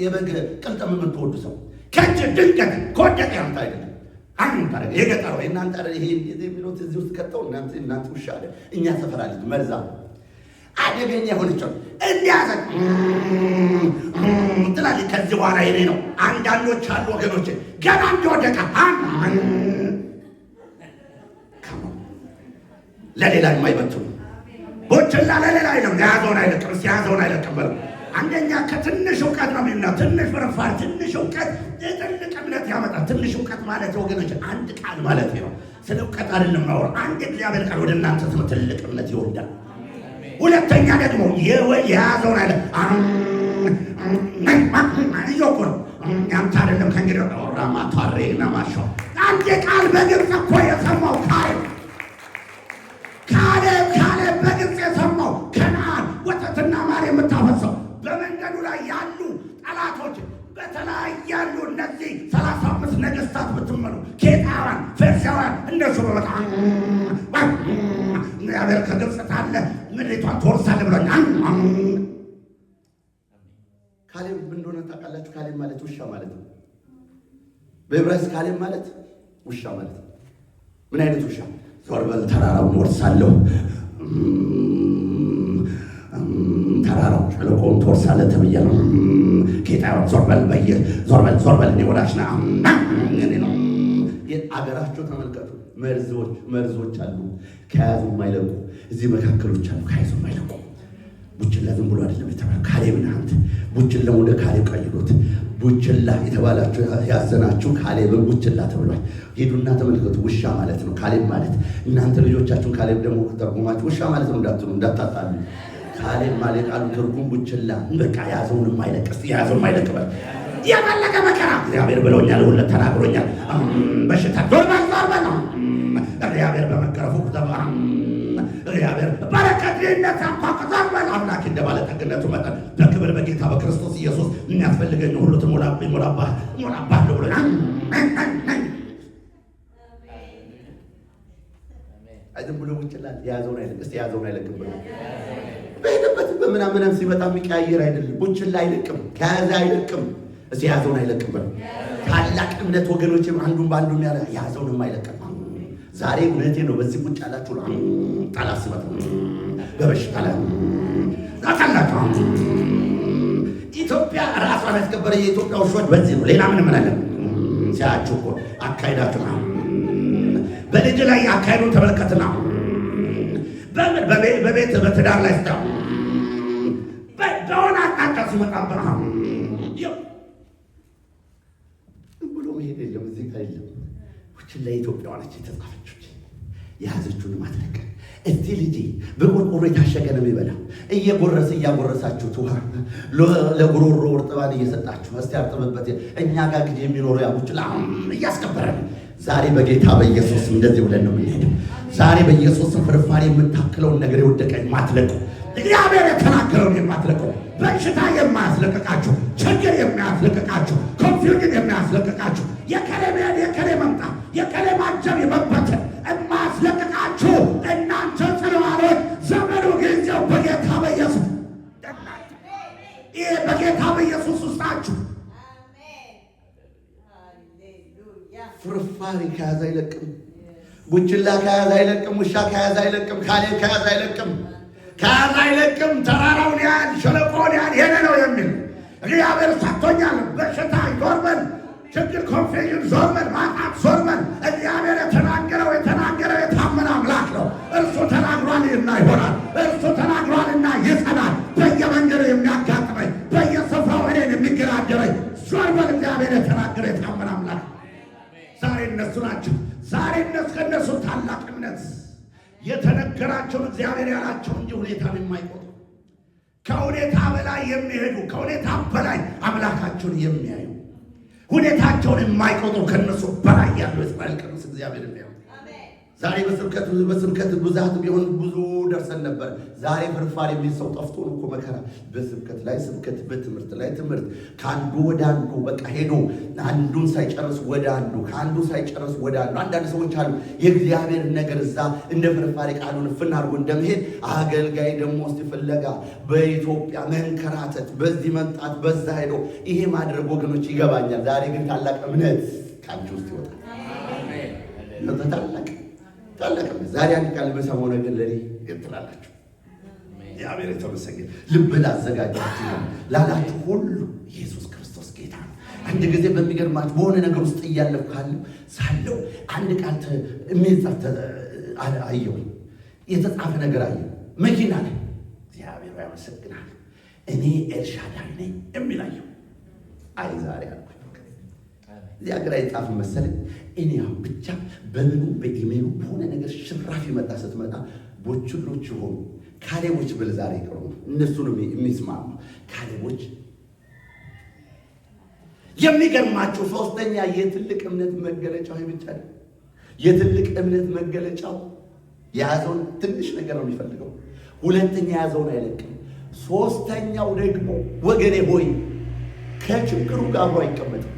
የበግ ቅልጥም የምትወዱ ሰው ከእጅ ድንገት ከወደቀ ያንተ አይደለም። አንድ ታረጋ የገጠረው እናንተ ይሄ የሚሉት እዚህ ውስጥ ከተው እናንተ ውሻ አለ እኛ ሰፈር አለ መርዛ አደገኛ የሆነችው እንዲያዘ ትላለች። ከዚህ በኋላ የኔ ነው። አንዳንዶች አሉ ወገኖች ገና እንደወደቀ ለሌላ የማይበትሉ ቦችላ ለሌላ አይለም። የያዘውን አይለቅም፣ ሲያዘውን አይለቅም። አንደኛ ከትንሽ እውቀት ነው የሚና ትንሽ ፍርፋሪ፣ ትንሽ እውቀት ትልቅ እምነት ያመጣል። ትንሽ እውቀት ማለት ወገኖች አንድ ቃል ማለት ነው። ስለ እውቀት አይደለም ነው። አንድ እግዚአብሔር ቃል ወደ እናንተ ትልቅ እምነት ይወልዳል። ሁለተኛ ደግሞ የያዘውን አይለ እየወቁ ነው ያንተ አይደለም። ከእንግዲህ ራማታሬ ነማሻው አንድ ቃል በግብፅ እኮ የሰማው ካሌብ በግብፅ የሰማው ከነዓን ወተትና ማር የምታፈሰው በመንገዱ ላይ ያሉ ጠላቶች በተለያየ ያሉ እነዚህ 35 ነገስታት ብትመሉ ኬጣውያን፣ ፌርሳውያን እነሱ በመጣ እግዚአብሔር ከግብፅ ታለ ምድሪቷን ትወርሳለህ ብሎኛል። ካሌብ እንደሆነ ታውቃላችሁ? ካሌብ ማለት ውሻ ማለት ነው። በዕብራይስጥ ካሌብ ማለት ውሻ ማለት ነው። ምን አይነት ውሻ? ዞር በል ተራራውን ወርሳለሁ፣ ተራራው ሸለቆውን ትወርሳለህ ተብያለሁ። ጌታዬ ዞር በል እኔ ወዳጅ ነኝ። አገራቸው ተመልከቱ። መርዞች አሉ ከያዙ የማይለቁ እዚህ መካከሎች አሉ ከያዙ የማይለቁ። ቡችላ ዝም ብሎ አይደለም የተባለው። ካሌብ ነህ አንተ። ቡችላው ወደ ካሌብ ቀይሮት ቡችላ የተባላችሁ ያዘናችሁ ካሌብን ቡችላ ተብሏል። ሄዱና ተመልከቱ። ውሻ ማለት ነው ካሌብ ማለት። እናንተ ልጆቻችሁን ካሌብ ደግሞ ተርጉማችሁ ውሻ ማለት ነው እንዳትሉ፣ እንዳታጣሉ። ካሌብ ማለት ቃሉ ትርጉም ቡችላ፣ በቃ ያዘውን የማይለቅ። እስቲ ያዘውን የማይለቅ በል። የፈለገ መከራ እግዚአብሔር ብሎኛል፣ ሁለት ተናግሮኛል። በሽታ ዶርባል ነው እግዚአብሔር በመገረፉ ተባ እግዚአብሔር በረከት ይነሳ ቋቋም አምላክ እንደ ባለጠግነቱ መጠን በክብር በጌታ በክርስቶስ ኢየሱስ የሚያስፈልገኝ ሁሉ ሞላባህ ብሎናል። አይደም ብሎ ይችላል። ያዘውን አይለቅ። እስቲ ያዘውን አይለቅም ብሎ በሄደበት በምናምንም ሲመጣ የሚቀያየር አይደለም። ቡችላ አይለቅም፣ ከያዘ አይለቅም። እስቲ ያዘውን አይለቅም ብሎ ታላቅ እምነት ወገኖች፣ አንዱን በአንዱ ያዘውንም አይለቅም። ዛሬ እውነቴ ነው። በዚህ ቁጭ ያላችሁ ጠላት ሲመጣ በበሽታ ላይ ታላችሁ ኢትዮጵያ ራሷን ያስከበረ የኢትዮጵያ ውሾች በዚህ ነው። ሌላ ምንም አለ ሲያችሁ እኮ አካሄዳችሁ ነው። በልጅ ላይ አካሄዱን ተመልከትና በቤት በትዳር ላይ ስታ በሆነ አቅጣጫ ሲመጣብህ ብሎ መሄድ የለም። እዚህ ጋር የለም። ለኢትዮጵያ ዋነች የተጻፈችው የያዘችውን ማድረግ። እስቲ ልጄ በቆርቆሮ የታሸገ ነው የሚበላው። እያጎረሳችሁት ውሃ ለጉሮሮ እርጥባን እየሰጣችሁ እስቲ አርጥብበት። እኛ ጋር ጊዜ የሚኖረው ያቡችላ እያስከበረ ነው። ዛሬ በጌታ በኢየሱስ እንደዚህ ብለን ነው የምንሄደው። ዛሬ በኢየሱስ ፍርፋሪ የምታክለውን ነገር የወደቀኝ ማትለቁ፣ እግዚአብሔር የተናገረውን የማትለቁ፣ በሽታ የማያስለቀቃችሁ፣ ችግር የሚያስለቀቃችሁ፣ ኮንፊውዥን የሚያስለቀቃችሁ፣ የከሌ መሄድ የከሌ መምጣት የከሌ ማጀብ የመበተን የማያስለቀቃችሁ እናንተ ጽኑዓኖች ዘመኑ ጊዜው በጌታ በኢየሱስ ይሄ በጌታ በኢየሱስ ውስጣችሁ ፍርፋሪ ከያዘ አይለቅም። ቡችላ ከያዘ አይለቅም። ውሻ ከያዘ አይለቅም። ካሌብ ከያዘ አይለቅም። ከያዘ አይለቅም። ተራራውን ያህል ሸለቆውን ያህል የኔ ነው የሚል እግዚአብሔር ሰጥቶኛል። በሽታ ዞርበል፣ ችግር ኮንፊውዥን ዞርበል፣ ማጣት ዞርበል። እግዚአብሔር የተናገረው የታመነ አምላክ ነው። እርሱ ተናግሯልና ይሆናል። እርሱ ተናግሯልና ይጸናል። በየመንገዱ የሚያጋጥመኝ በየስፍራው እኔን የሚገዳደረኝ ዞርበል። እግዚአብሔር የተናገረው የታመነ አምላክ ዛሬ እነሱ ናቸው። ዛሬ ከእነሱ ታላቅ እምነት የተነገራቸውን እግዚአብሔር ያላቸው እንጂ ሁኔታን የማይቆጥሩ ከሁኔታ በላይ የሚሄዱ ከሁኔታ በላይ አምላካቸውን የሚያዩ ሁኔታቸውን የማይቆጥሩ ከእነሱ በላይ ያሉ የእስራኤል ቅዱስ እግዚአብሔር የሚያዩ ዛሬ በስብከት ብዛት ቢሆን ብዙ ደርሰን ነበር። ዛሬ ፍርፋሪ የሚል ሰው ጠፍቶ ነው እኮ መከራ። በስብከት ላይ ስብከት፣ በትምህርት ላይ ትምህርት፣ ከአንዱ ወደ አንዱ በቃ ሄዶ አንዱን ሳይጨርስ ወደ አንዱ፣ ከአንዱ ሳይጨርስ ወደ አንዱ። አንዳንድ ሰዎች አሉ የእግዚአብሔር ነገር እዛ እንደ ፍርፋሪ ቃሉን ፍና አድርጎ እንደመሄድ፣ አገልጋይ ደግሞ እስቲ ፍለጋ በኢትዮጵያ መንከራተት፣ በዚህ መምጣት፣ በዛ ሄዶ ይሄ ማድረግ ወገኖች ይገባኛል። ዛሬ ግን ታላቅ እምነት ከአንቺ ውስጥ ይወጣል። ታላቅ ዛሬ አንድ ቃል በሰማው ነገር ለኔ ይጥላላችሁ። እግዚአብሔር የተመሰገነ ልብ ላዘጋጃችሁ ላላችሁ ሁሉ ኢየሱስ ክርስቶስ ጌታ ነው። አንድ ጊዜ በሚገርማችሁ በሆነ ነገር ውስጥ እያለፍኩ ሳለሁ አንድ ቃል የሚጻፍ አየሁ። የተጻፈ ነገር አየሁ መኪና ላይ። እግዚአብሔር ያመሰግናል። እኔ ኤልሻዳይ ነኝ የሚል አየሁ። አይ ዛሬ አልኩኝ እዚህ ሀገር አይጻፍም መሰለኝ። እኔ አሁን ብቻ በምኑ በኢሜሉ በሆነ ነገር ሽራፊ መጣ ስትመጣ ቦችሎች ሆኑ ካሌቦች ብል ዛሬ ይቀሩ እነሱን የሚስማሙ ካሌቦች። የሚገርማቸው ሶስተኛ የትልቅ እምነት መገለጫው ብቻ ነው። የትልቅ እምነት መገለጫው የያዘውን ትንሽ ነገር ነው የሚፈልገው። ሁለተኛ የያዘውን አይለቅም። ሶስተኛው ደግሞ ወገኔ ሆይ ከችግሩ ጋር አብሮ አይቀመጥም።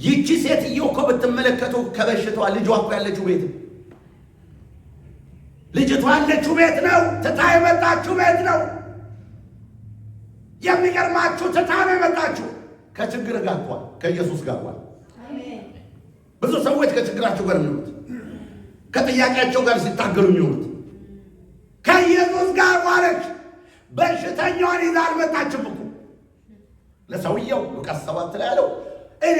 ይቺ ሴትዮ እኮ ብትመለከቱ ከበሽታዋ ልጇ እኮ ያለችው ቤት ልጅቷ ያለችው ቤት ነው። ትታ የመጣችሁ ቤት ነው። የሚገርማችሁ ትታ ነው የመጣችሁ ከችግር ጋር እንኳን ከኢየሱስ ጋር እንኳን ብዙ ሰዎች ከችግራቸው ጋር የሚሆኑት ከጥያቄያቸው ጋር ሲታገሉ የሚሆኑት ከኢየሱስ ጋር ዋለች። በሽተኛዋን ይዛ አልመጣችም እኮ ለሰውየው ሉቃስ 7 ላይ ያለው እኔ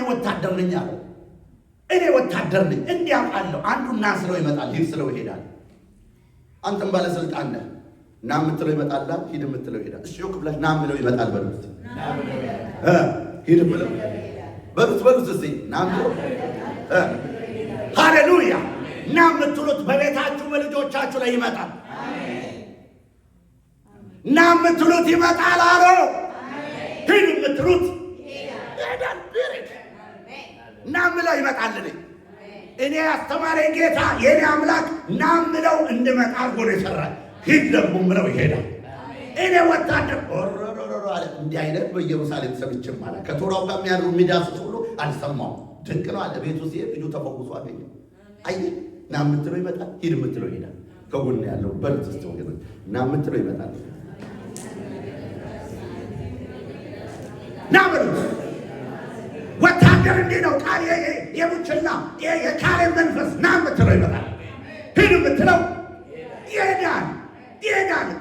ወታደር ነኝ አለው። እኔ ወታደር ነኝ እንዲያውቃለሁ። አንዱ ና ስለው ይመጣል፣ ሂድ ስለው ይሄዳል። አንተም ባለስልጣን ነህ። ና የምትለው ይመጣል፣ ሂድ የምትለው ይሄዳል። እሺ ክብላሽ ና የምለው ይመጣል በሉት። ሂድ የምለው በሉት እስቲ ና የምለው ሃሌሉያ። ና የምትሉት በቤታችሁ በልጆቻችሁ ላይ ይመጣል። ና የምትሉት ይመጣል አሎ። ሂድ የምትሉት ይሄዳል። ና የምለው ይመጣልኝ። እኔ ያስተማረኝ ጌታ የኔ አምላክ ና የምለው እንድመጣ አድርጎ ነው የሰራኝ። ሂድ ደግሞ የምለው ይሄዳል። እኔ ወታደር አለ። እንዲህ አይነት በኢየሩሳሌም ሰምቼም አለ። ከቶራው ጋር የሚያድሩ የሚዳስስ ሁሉ አልሰማሁም። ድንቅ ነው አለ። ቤቱ ሲሄድ ልጁ ተፈውሶ አገኘ። አየህ፣ ና የምትለው ይመጣል፣ ሂድ የምትለው ይሄዳል። ከጎን ያለው በሉት እስቲ ወገኖች፣ ና የምትለው ይመጣል። ና በሉት። ወታደር እንዲህ ነው ቃል የሙችና የካሌብ መንፈስ ና የምትለው ይመጣል፣ ሂድ የምትለው ይሄዳል።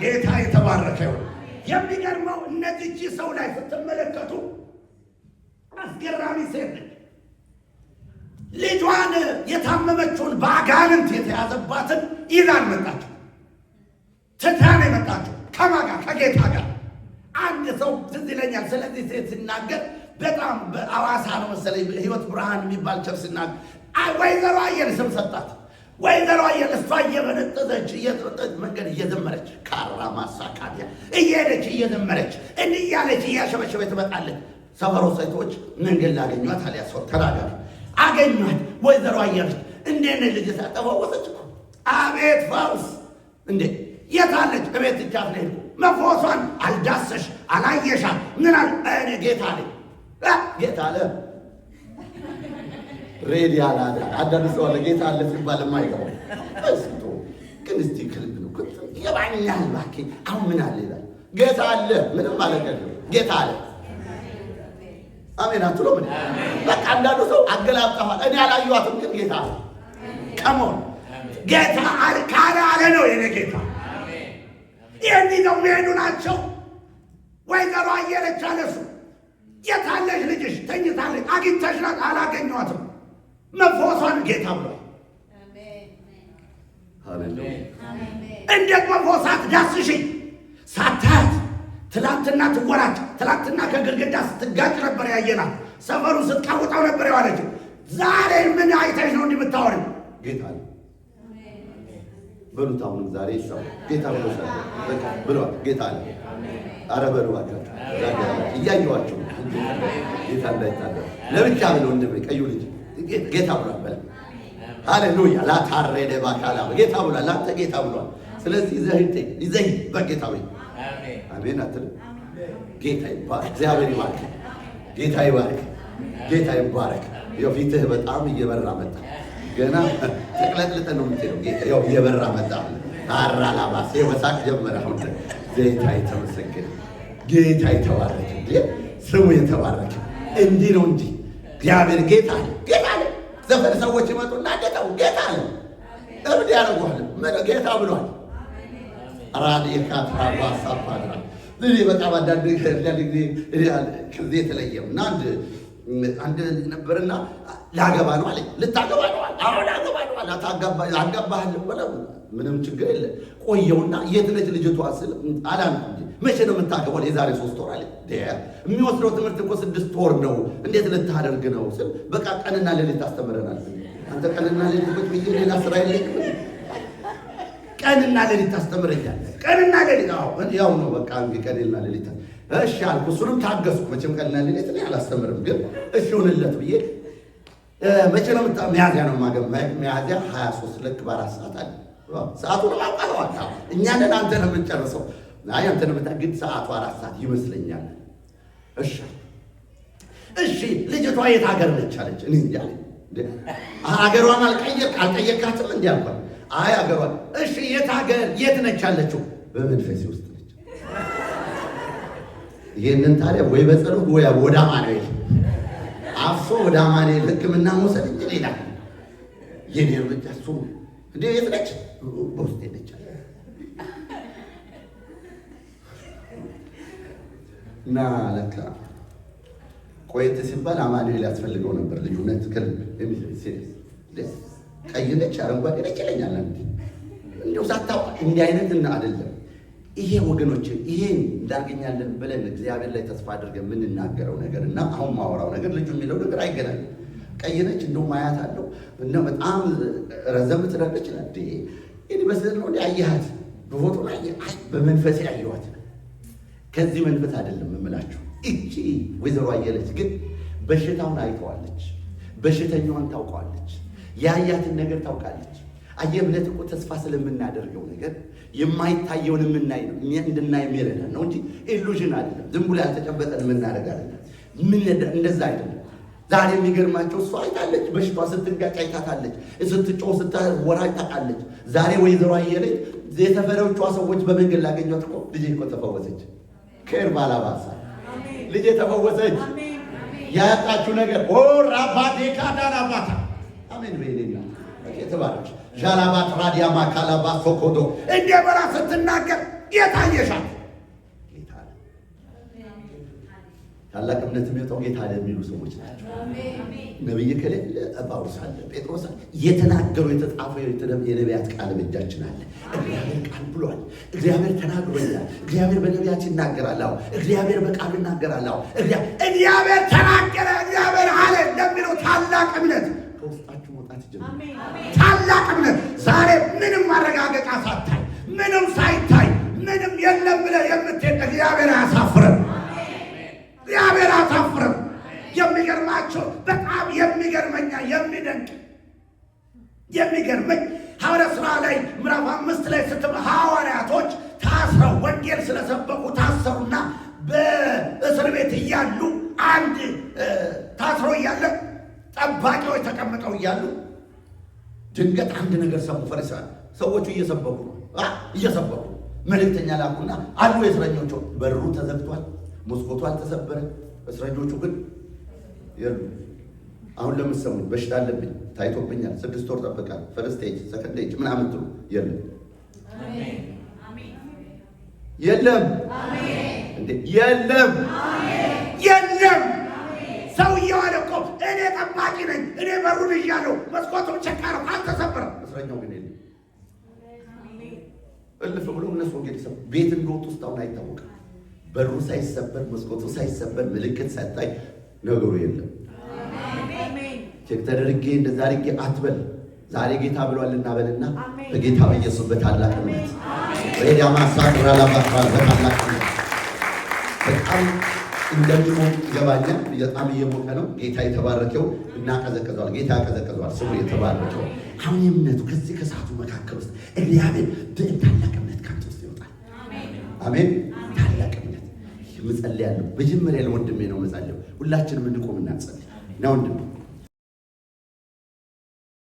ጌታ የተባረከ ይሁን። የሚገርመው እነዚህ ሰው ላይ ስትመለከቱ አስገራሚ ሴት ነች። ልጇን የታመመችውን በአጋንንት የተያዘባትን ይዛ አልመጣችው፣ ትታ ነው የመጣችው። ከማን ጋር? ከጌታ ጋር። አንድ ሰው ትዝ ይለኛል ስለዚህ ሴት ሲናገር፣ በጣም በአዋሳ ነው መሰለኝ ህይወት ብርሃን የሚባል ቸርች ሲናገር ወይዘሮ አየለ ስም ሰጣት። ወይዘሮ አየለ እሷ እየበነጠዘች እየተወጠች መንገድ እየዘመረች ካራ ማሳካዲያ እየሄደች እየዘመረች እንዲህ እያለች እያሸበሸበ ትመጣለች። ሰፈሮ ሴቶች መንገድ ላገኟት አልያ ሰው ተናገር አገኟት። ወይዘሮ አየለ እንዴት ነች ልጅ ተፈወሰች እኮ። አቤት ፈውስ! እንዴ የታለች? እቤት ትቻት ነው ሄድኩ። መፈወሷን አልዳሰሽ አላየሻል? ምን አለ? እኔ ጌታ አለ ጌታ አለ ሬዲ አላለ። አንዳንድ ሰው አለ ጌታ አለ ሲባል የማይገባው እስቶ ግን እስቲ ክልብ ነው ይገባኛል። እባክህ አሁን ምን አለ ይላል። ጌታ አለ ምንም ማለት ነው። ጌታ አለ አሜን አትሎ ምን በቃ አንዳንዱ ሰው አገላብጠዋል። እኔ አላየኋትም ግን ጌታ አለ። ከሞን ጌታ አለ ካለ አለ ነው የኔ ጌታ። ይሄን ነው የሚሄዱ ናቸው። ወይዘሮ አየለች አለሱ የታለች ልጅሽ? ተኝታለች። አግኝተሽናት? አላገኘኋትም። መፈወሷን ጌታ ብሏል። ሃሌሉያ። እንዴት መፈወሳት? ዳስሽኝ ሳታት ትላንትና ትወራጭ፣ ትላንትና ከግድግዳ ስትጋጭ ነበር ያየናት። ሰፈሩ ስትቃውጣው ነበር የዋለችው። ዛሬ ምን አይተሽ ነው እንደምታወሪው? ጌታ አለ በሉት። አሁን ዛሬ ሰው ጌታ ብሎሻል ብሏል። ጌታ አለ። አረ በሉ አካችሁ እያየኋቸው ጌታ እንዳይታደር ለብቻ ብለው እንደምን ቀዩ ልጅ ጌታ ብሏል በል። ሃሌሉያ። ላታረደ ባካላ ጌታ ብሏል። ላንተ ጌታ ብሏል። ስለዚህ ይዘህ በጌታ ወይ አሜን አትል። ጌታ ይባረክ። እግዚአብሔር ይባርክ። ጌታ ይባርክ። ጌታ ይባረክ። ያው ፊትህ በጣም እየበራ መጣ። ገና ተቅለጥልጠህ ነው የምትሄደው። ጌታ ያው እየበራ መጣ። አራላባስ የመሳቅ ጀመረ። አሁን ጌታ የተመሰገነ ጌታ የተባረከ ስሙ የተባረከ። እንዲህ ነው እንጂ እግዚአብሔር ጌታ አለ። ጌታ አለ። ዘፈን ሰዎች ይመጡና ጌታው ጌታ አለ እብድ ያደርጉሃል። ጌታ ብሏል። ራዲካ ትራባሳ ፓድራ እኔ በጣም አንዳንድ ጊዜ የተለየም እና አንድ ነበርና ላገባ ነው አለኝ። ልታገባ ነው አለ። አዎ ላገባ ነው አለ። አጋባሃለሁ በለው ምንም ችግር የለ። ቆየውና የት ነች ልጅቷ ስል አላልኩም። መቼ ነው የምታገባው? የዛሬ 3 ወር አለ። የሚወስደው ትምህርት እኮ 6 ወር ነው። እንዴት ልታደርግ ነው ስል በቃ ቀንና ሌሊት ታስተምረናል። አንተ ቀንና ሌሊት ቁጭ ብዬ ሌላ ስራ የለኝም። ቀንና ሌሊት ታስተምረኛለህ። ቀንና ሌሊት ያው ነው በቃ እንግዲህ ቀንና ሌሊት እሺ አልኩ። እሱንም ታገስኩ። መቼም ቀንና ሌሊት እኔ አላስተምርም፣ ግን እሺ ሆነለት ብዬ መቼ ነው ሚያዝያ ነው ሚያዝያ 23 ልክ በ4 ሰዓት አለ። ሰዓቱን አውቃለሁ። እኛ ነን አንተ ነው የምንጨርሰው። አይ አንተ ነው የምታግድ። ሰዓቱ 4 ሰዓት ይመስለኛል። እሺ ልጅቷ የት ሀገር ነች አለች። እኔ እንጃ ሀገሯን አልጠየቃትም እንዴ አልኳት። አይ አገሯል። እሺ የት ሀገር የት ነች ያለችው? በመንፈሴ ውስጥ ነች። ይህንን ታዲያ ወይ በጸሎት ወይ ወደ አማኑኤል አፍሶ ወደ አማኑኤል ሕክምና መውሰድ እንጂ ሌላ የኔ እርምጃ እሱ እንዴ የት ነች? በውስጤ ነች። እና ለካ ቆየት ሲባል አማኑኤል ያስፈልገው ነበር። ልጁነት ከልብ ቀይ ነች አረንጓዴ ነች ይለኛል። እንደው ሳታውቅ እንዲህ አይነት እና አይደለም። ይሄ ወገኖች ይሄን እንዳገኛለን ብለን እግዚአብሔር ላይ ተስፋ አድርገን የምንናገረው ነገር እና አሁን ማወራው ነገር ልጁ የሚለው ነገር አይገናኝም። ቀይ ነች እንደውም አያት አለው እና በጣም ረዘም ትላለች ይላል። ይሄ በስለ ነው አያት በፎቶ ላይ አይ በመንፈስ ያየዋት ከዚህ መንፈስ አይደለም የምላችሁ። እቺ ወይዘሮ አየለች ግን በሽታውን አይተዋለች። በሽተኛዋን ታውቀዋለች። ያያትን ነገር ታውቃለች። አየምነት እኮ ተስፋ ስለምናደርገው ነገር የማይታየውን የምናይ ነው እንድናይ የሚረዳን ነው እንጂ ኢሉዥን አይደለም። ዝም ብሎ ያልተጨበጠን የምናደርግ አይደለም። እንደዛ አይደለም። ዛሬ የሚገርማቸው እሷ አይታለች። በሽታዋ ስትጋጭ አይታታለች። ስትጮህ ስትወራጭ ታውቃለች። ዛሬ ወይዘሮ አየለች የተፈረዎቿ ሰዎች በመንገድ ላገኟት እኮ ልጄ እኮ ተፈወሰች። ከር ባላባሳ ልጄ ተፈወሰች። ያጣችሁ ነገር ራባቴ ካዳራባታ አሜን በይኔና የተባረች ዣላባት ራዲያማ ካላባ ሶኮዶ እንደ በራ ስትናገር የታየሻት ጌታ ነው። ታላቅ እምነት የሚወጣው ጌታ አለ የሚሉ ሰዎች ናቸው። ነብይ ከሌለ ጳውሎስ አለ፣ ጴጥሮስ አለ። የተናገሩ የተጻፈው የነቢያት ቃል በእጃችን አለ። እግዚአብሔር ቃል ብሏል። እግዚአብሔር ተናግሮኛል። እግዚአብሔር በነቢያት ይናገራል። አዎ እግዚአብሔር በቃል ይናገራል። አዎ እግዚአብሔር ተናገረ፣ እግዚአብሔር አለ እንደሚለው ታላቅ እምነት ከውስጣችሁ መውጣት ይጀምራል። ታላቅ እምነት ዛሬ ምንም ማረጋገጫ ሳታይ ምንም ሳይታይ ምንም የለም ብለህ የምትሄድ እግዚአብሔር አያሳፍርም። እግዚአብሔር አያሳፍርም። የሚገርማቸው በጣም የሚገርመኝ ሐዋርያት ሥራ ላይ ምዕራፍ 5 ላይ ሐዋርያቶች ታስረው ወንጌል ስለሰበኩ ታሰሩና በእስር ቤት እያሉ አንድ ታስረው እያለ ጠባቂዎች ተቀምጠው እያሉ ድንገት አንድ ነገር ሰሙ። ፈሪሳውያን ሰዎቹ እየሰበኩ መልእክተኛ ላኩና አሉ የእስረኞቹ በሩ ተዘግቷል፣ መስኮቱ አልተሰበረ፣ እስረኞቹ ግን የሉ። አሁን ለምትሰሙኝ በሽታ አለብኝ ታይቶብኛል፣ 6 ወር ጠብቃል፣ ፈርስት ኤጅ ሰከንድ ኤጅ ምናምን ትሉ የለም የለም የለም የለም። ሰውየው አለ እኮ እኔ ጠባቂ ነኝ፣ እኔ በሩን ይዣለሁ፣ መስኮቱን ቸካረው አልተሰበረም። እስረኛው ግን የለም። እልፍ ብሎ እነሱ ወንጌል ይሰሙ ቤት እንደወጡ ውስጥ አሁን አይታወቅም። በሩ ሳይሰበር መስኮቱ ሳይሰበር ምልክት ሳይታይ ነገሩ የለም። ቼክ ተደርጌ እንደዛ አድርጌ አትበል። ዛሬ ጌታ ብሏልና በልና በጌታ በኢየሱስ በታላቅ እምነት ወይዳ ማሳጥራ ለማጥፋት በታላቅ እምነት በጣም እንደሚሞቅ ይገባኛል። በጣም እየሞቀ ነው። ጌታ የተባረከው እናቀዘቅዘዋል። ጌታ ያቀዘቅዘዋል። ስሙ የተባረከው። አሁን እምነቱ ከዚህ ከሰዓቱ መካከል ውስጥ እግዚአብሔር በታላቅ እምነት ካንተ ውስጥ ይወጣል። አሜን። ታላቅ እምነት ምጸልያለሁ። መጀመሪያ ለወንድሜ ነው መጸልየው። ሁላችንም እንቆምና እንጸልይ። ና ወንድሜ